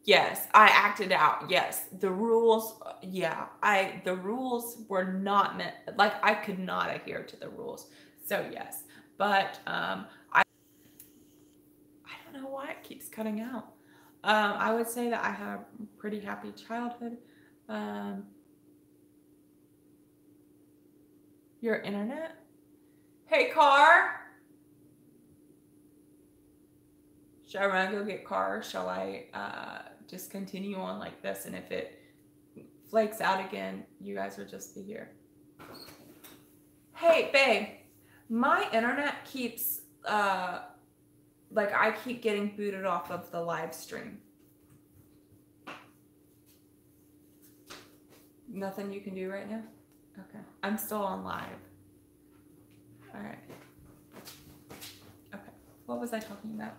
Yes, I acted out. Yes, the rules. Yeah, the rules were not meant. Like, I could not adhere to the rules. So yes, but I don't know why it keeps cutting out. I would say that I had a pretty happy childhood. Your internet? Hey, car. Should I run and go get car? Shall I just continue on like this? And if it flakes out again, you guys will just be here. Hey, babe. My internet keeps, like, I keep getting booted off of the live stream. Nothing you can do right now? Okay. I'm still on live. All right. Okay. What was I talking about?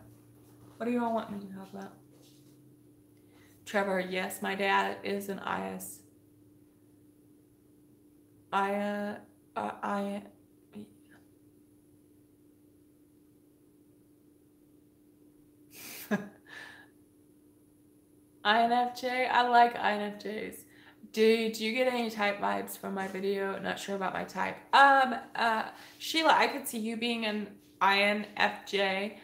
What do you all want me to talk about? Trevor, yes, my dad is an INFJ. I like INFJs. Did you get any type vibes from my video? Not sure about my type. Sheila, I could see you being an INFJ.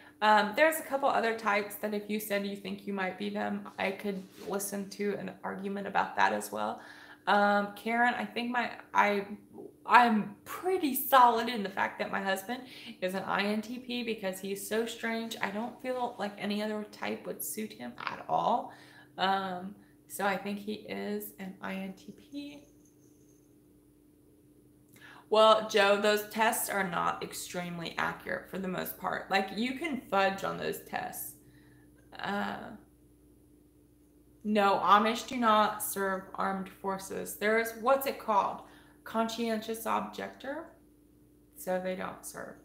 There's a couple other types that if you said you think you might be them, I could listen to an argument about that as well. Karen, I think I'm pretty solid in the fact that my husband is an INTP because he's so strange. I don't feel like any other type would suit him at all. So I think he is an INTP. Well, Joe, those tests are not extremely accurate for the most part. Like, you can fudge on those tests. No, Amish do not serve armed forces. There's, what's it called? Conscientious objector. So they don't serve.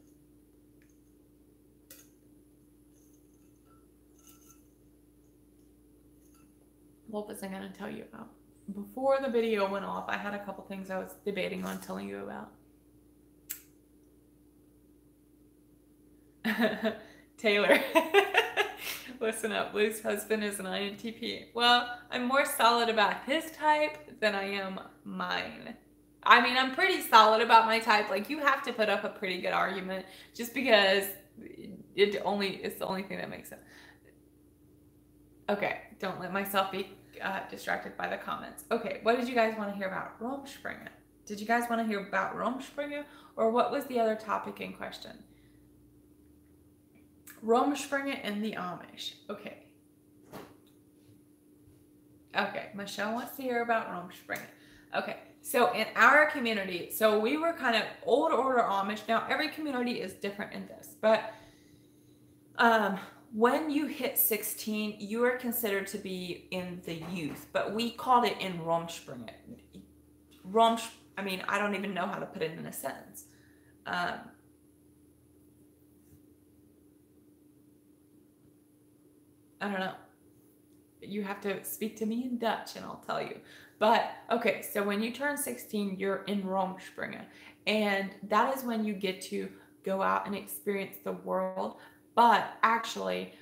What was I going to tell you about? Before the video went off, I had a couple things I was debating on telling you about. Taylor. Listen up, Lou's husband is an INTP. Well, I'm more solid about his type than I am mine. I mean, I'm pretty solid about my type. Like, you have to put up a pretty good argument just because it's the only thing that makes sense. Okay, don't let myself be distracted by the comments. Okay, what did you guys want to hear about Rumspringa? Did you guys want to hear about Rumspringa, or what was the other topic in question? Rumspringa and the Amish. Okay. Okay, Michelle wants to hear about Rumspringa. Okay, so in our community, so we were kind of old order Amish. Now every community is different in this, but um, when you hit 16, you are considered to be in the youth, but we called it in Romspringen. I mean, I don't even know how to put it in a sentence. Um, I don't know. You have to speak to me in Dutch and I'll tell you. But okay, so when you turn 16, you're in Romspringen. And that is when you get to go out and experience the world. But actually,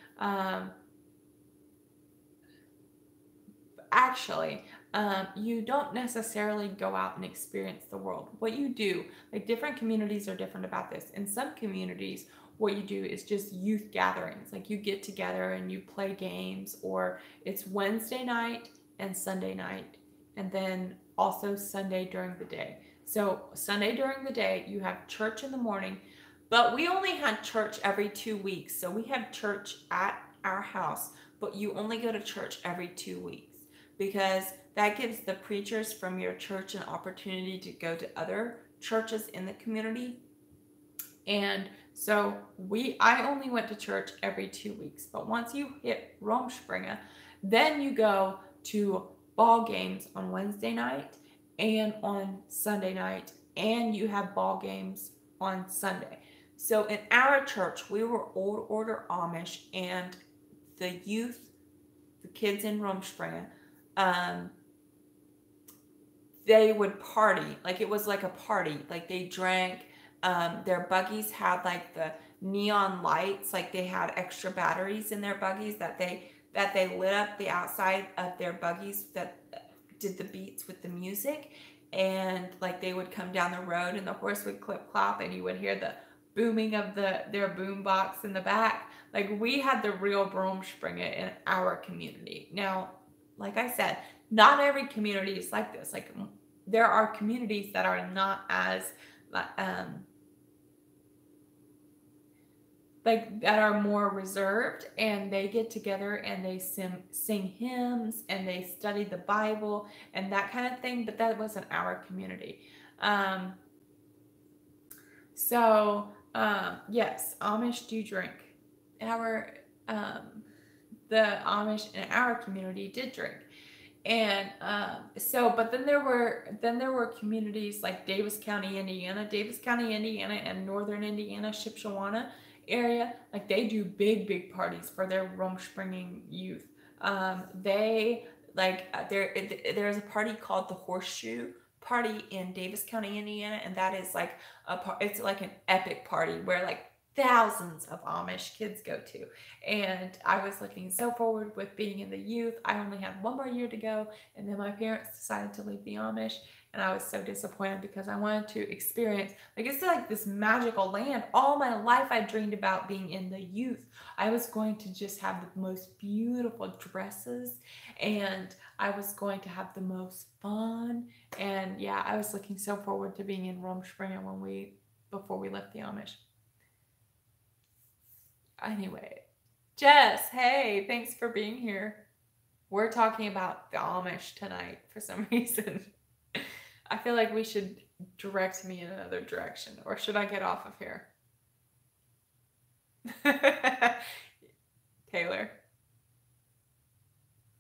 you don't necessarily go out and experience the world. What you do, like different communities are different about this. In some communities, what you do is just youth gatherings. Like you get together and you play games, or it's Wednesday night and Sunday night, and then also Sunday during the day. So Sunday during the day, you have church in the morning, but we only had church every 2 weeks. So we have church at our house, but you only go to church every 2 weeks because that gives the preachers from your church an opportunity to go to other churches in the community. And so I only went to church every 2 weeks. But once you hit Romspringa, then you go to ball games on Wednesday night and on Sunday night, and you have ball games on Sunday. So in our church, we were old order Amish, and the youth, the kids in Romspringa, they would party. Like it was like a party. Like they drank. Their buggies had like the neon lights. Like they had extra batteries in their buggies that they lit up the outside of their buggies that did the beats with the music. And like they would come down the road and the horse would clip clop and you would hear the booming of their boom box in the back. Like we had the real Bromspringa in our community. Now, like I said, not every community is like this. Like there are communities that are not as like that are more reserved, and they get together and they sing hymns and they study the Bible and that kind of thing. But that wasn't our community. Yes, Amish do drink. The Amish in our community did drink. And but then there were communities like Davis County, Indiana, and Northern Indiana, Shipshewana area. Like they do big parties for their Rumspringing youth. There's a party called the Horseshoe Party in Davis County, Indiana, and that is like it's like an epic party where like thousands of Amish kids go to. And I was looking so forward with being in the youth. I only had one more year to go, and then my parents decided to leave the Amish, and I was so disappointed because I wanted to experience, like it's like this magical land. All my life I dreamed about being in the youth. I was going to just have the most beautiful dresses, and I was going to have the most fun. And yeah, I was looking so forward to being in Rumspringa before we left the Amish. Anyway, Jess, hey, thanks for being here. We're talking about the Amish tonight for some reason. I feel like we should direct me in another direction, or should I get off of here? Taylor.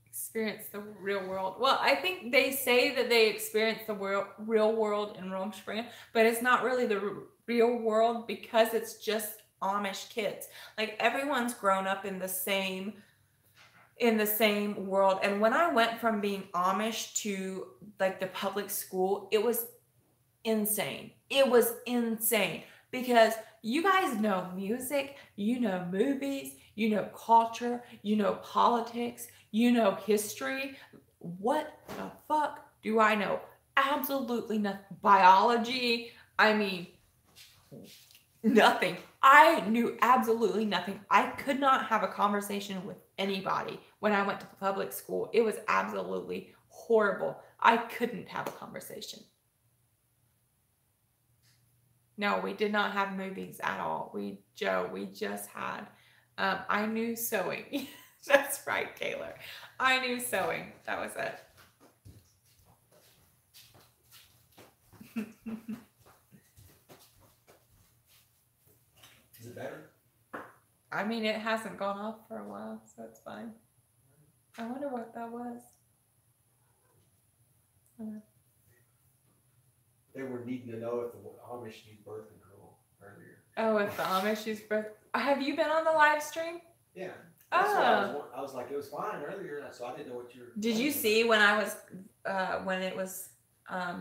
Experience the real world. Well, I think they say that they experience the real world in Rumspringa, but it's not really the real world because it's just Amish kids. Like everyone's grown up in the same world. And when I went from being Amish to like the public school, it was insane. It was insane because you guys know music, you know movies, you know culture, you know politics, you know history. What the fuck do I know? Absolutely nothing. Biology, I mean, nothing. I knew absolutely nothing. I could not have a conversation with anybody when I went to public school. It was absolutely horrible. I couldn't have a conversation. No, we did not have movies at all. We just had, I knew sewing. That's right, Taylor. I knew sewing. That was it. Is it better? I mean, it hasn't gone off for a while, so it's fine. I wonder what that was. They were needing to know if the Amish used birth control earlier. Oh, if the Amish use birth. Have you been on the live stream? Yeah. That's what I was like, it was fine earlier, so I didn't know what you were. Did you see when I was when it was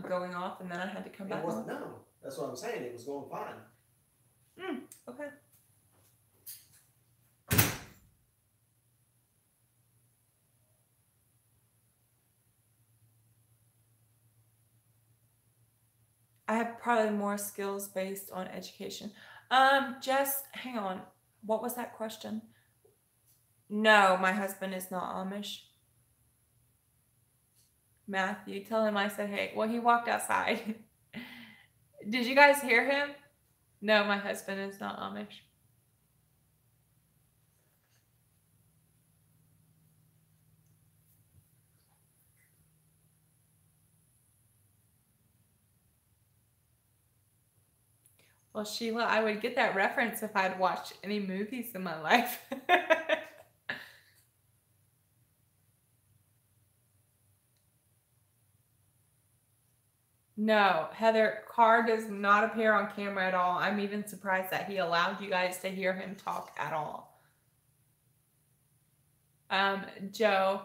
going off, and then I had to come back on? No, that's what I'm saying. It was going fine. Okay. I have probably more skills based on education. Jess, hang on. What was that question? No, my husband is not Amish. Matthew, tell him I said hey. Well, he walked outside. Did you guys hear him? No, my husband is not Amish. Well, Sheila, I would get that reference if I'd watched any movies in my life. No, Heather, Carr does not appear on camera at all. I'm even surprised that he allowed you guys to hear him talk at all. Joe,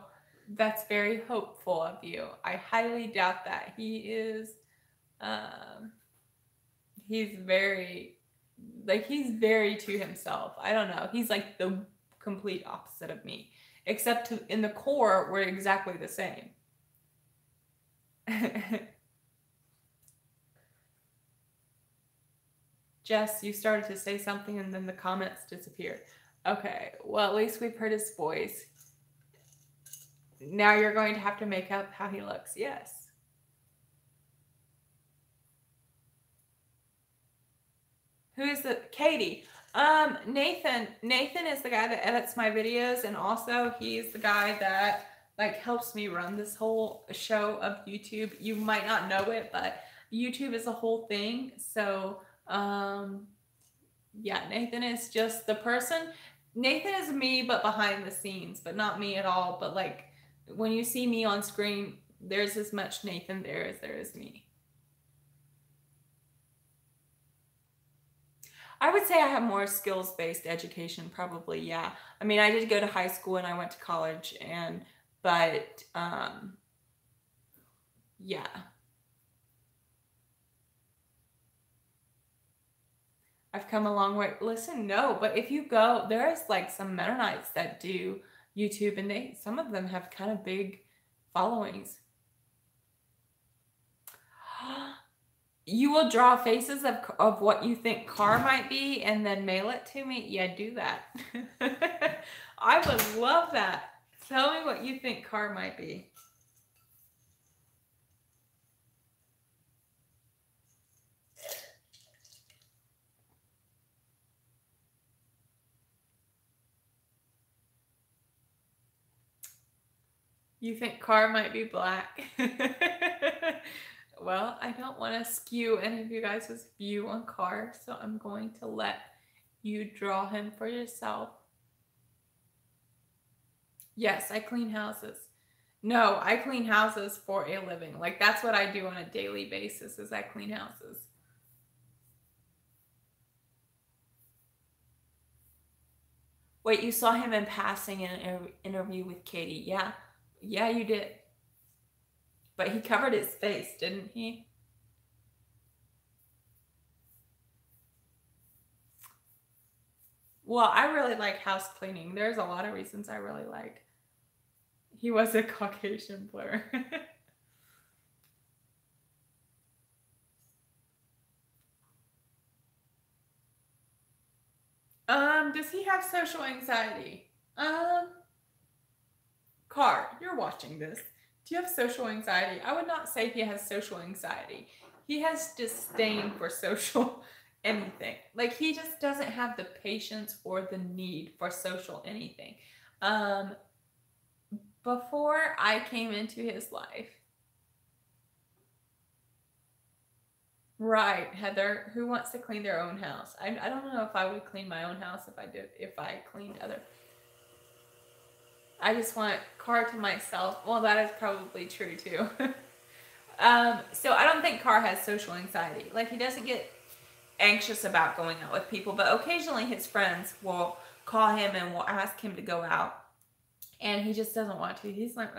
that's very hopeful of you. I highly doubt that. He is, he's very to himself. I don't know. He's like the complete opposite of me, except in the core, we're exactly the same. Jess, you started to say something and then the comments disappeared. Okay, well, at least we've heard his voice. Now you're going to have to make up how he looks. Yes. Who is the Katie? Nathan is the guy that edits my videos, and also he's the guy that like helps me run this whole show of YouTube. You might not know it, but YouTube is a whole thing. So yeah, Nathan is just the person. Nathan is me, but behind the scenes, but not me at all. But like when you see me on screen, there's as much Nathan there as there is me. I would say I have more skills-based education, probably, yeah. I mean, I did go to high school and I went to college, but yeah. I've come a long way. Listen, no, but if you go, there's like some Mennonites that do YouTube, and some of them have kind of big followings. You will draw faces of what you think Carr might be and then mail it to me? Yeah, do that. I would love that. Tell me what you think Carr might be. You think Carr might be black? Well, I don't want to skew any of you guys' view on Carr, so I'm going to let you draw him for yourself. Yes, I clean houses. No, I clean houses for a living. Like, that's what I do on a daily basis, is I clean houses. Wait, you saw him in passing in an interview with Katie. Yeah. Yeah, you did. But he covered his face, didn't he? Well, I really like house cleaning. There's a lot of reasons I really like. He was a Caucasian blur. Does he have social anxiety? Carr, you're watching this. Do you have social anxiety? I would not say he has social anxiety. He has disdain for social anything. Like, he just doesn't have the patience or the need for social anything. Before I came into his life, Right, Heather. Who wants to clean their own house? I don't know if I would clean my own house if I cleaned other. I just want Car to myself. Well, that is probably true too. So I don't think Car has social anxiety. Like, he doesn't get anxious about going out with people, but occasionally his friends will call him and will ask him to go out, and he just doesn't want to. He's like,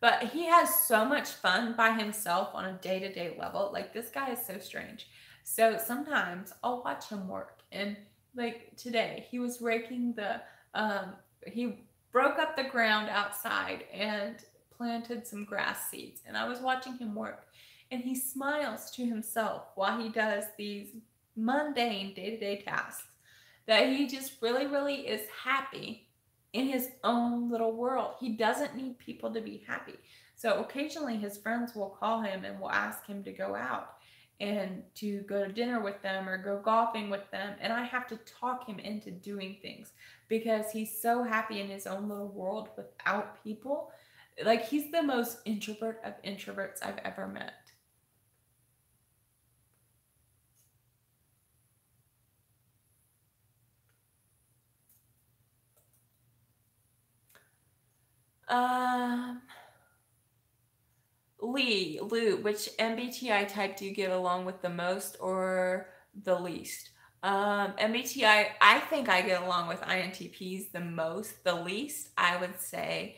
but he has so much fun by himself on a day-to-day level. Like, this guy is so strange. So sometimes I'll watch him work, and like today he was raking the he broke up the ground outside and planted some grass seeds, and I was watching him work, and he smiles to himself while he does these mundane day-to-day tasks, that he just really, really is happy in his own little world. He doesn't need people to be happy. So occasionally his friends will call him and will ask him to go out and to go to dinner with them or go golfing with them, and I have to talk him into doing things because he's so happy in his own little world without people. Like, he's the most introvert of introverts I've ever met. Um, Lou, which MBTI type do you get along with the most or the least? MBTI, I think I get along with INTPs the most. The least, I would say,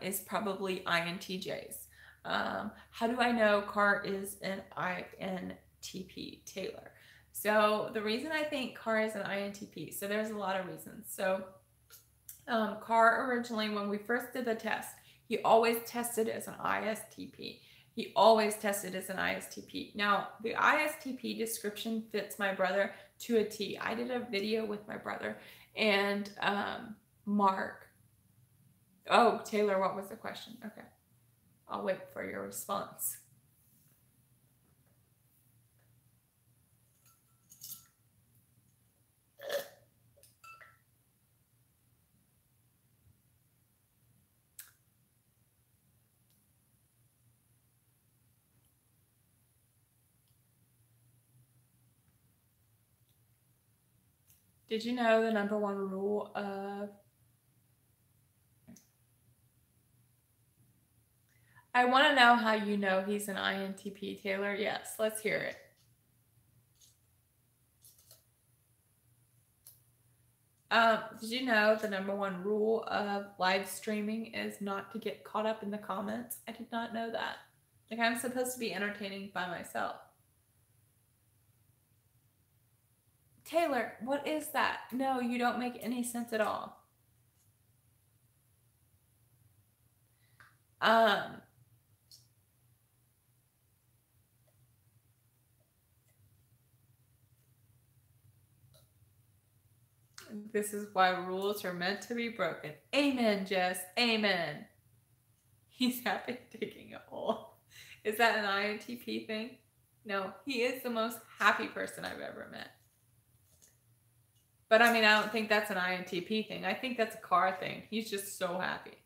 is probably INTJs. How do I know Car is an INTP, Taylor? So the reason I think Car is an INTP, so there's a lot of reasons. So Car originally, when we first did the test, he always tested as an ISTP. He always tested as an ISTP. Now, the ISTP description fits my brother to a T. I did a video with my brother and Mark. Oh, Taylor, what was the question? Okay. I'll wait for your response. Did you know the number one rule of... I want to know how you know he's an INTP, Taylor. Yes, let's hear it. Did you know the number one rule of live streaming is not to get caught up in the comments? I did not know that. Like, I'm supposed to be entertaining by myself. Taylor, what is that? No, you don't make any sense at all. This is why rules are meant to be broken. Amen, Jess. Amen. He's happy digging a hole. Is that an INTP thing? No, he is the most happy person I've ever met. But I mean, I don't think that's an INTP thing. I think that's a Car thing. He's just so happy.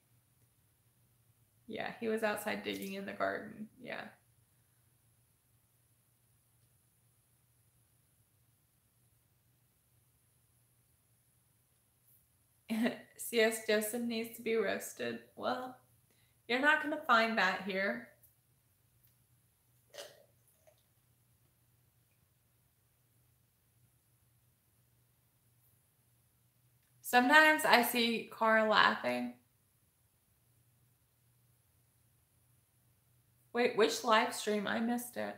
Yeah, he was outside digging in the garden. Yeah. C.S. Joseph needs to be roasted. Well, you're not going to find that here. Sometimes I see Car laughing. Wait, which live stream? I missed it.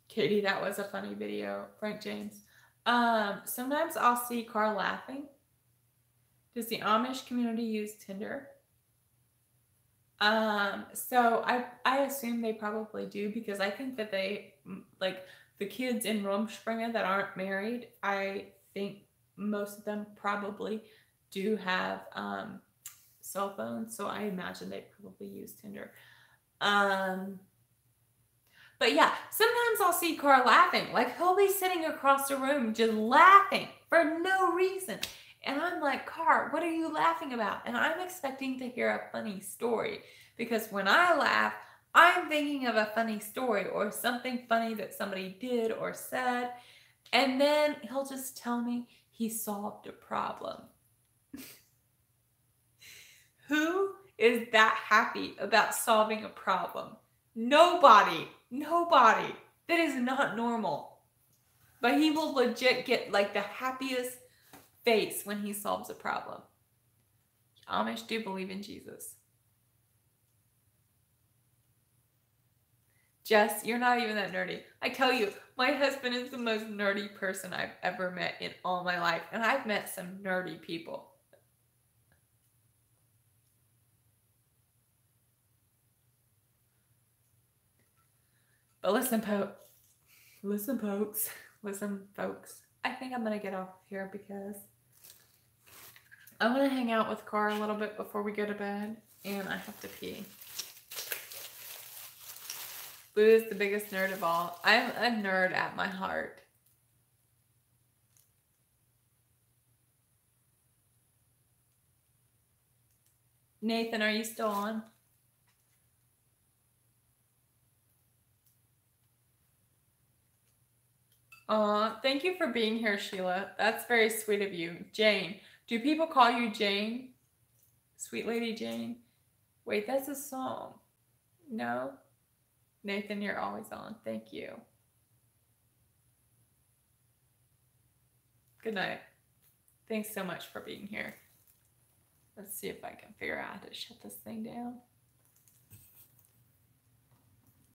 Katie, that was a funny video. Frank James. Sometimes I'll see Car laughing. Does the Amish community use Tinder? So I assume they probably do, because I think that they, like, the kids in Rumspringa that aren't married, I think most of them probably do have cell phones, so I imagine they probably use Tinder. But yeah, sometimes I'll see Car laughing. Like, he'll be sitting across the room just laughing for no reason. And I'm like, Car, what are you laughing about? And I'm expecting to hear a funny story because when I laugh, I'm thinking of a funny story or something funny that somebody did or said. And then he'll just tell me he solved a problem. Who is that happy about solving a problem? Nobody. Nobody. That is not normal. But he will legit get like the happiest face when he solves a problem. Amish do believe in Jesus. Jess, you're not even that nerdy. I tell you, my husband is the most nerdy person I've ever met in all my life. And I've met some nerdy people. But listen, folks. I think I'm going to get off here because I want to hang out with Cara a little bit before we go to bed. And I have to pee. Boo is the biggest nerd of all. I'm a nerd at my heart. Nathan, are you still on? Thank you for being here, Sheila. That's very sweet of you. Jane. Do people call you Jane? Sweet Lady Jane? Wait, that's a song. No? Nathan, you're always on. Thank you. Good night. Thanks so much for being here. Let's see if I can figure out how to shut this thing down.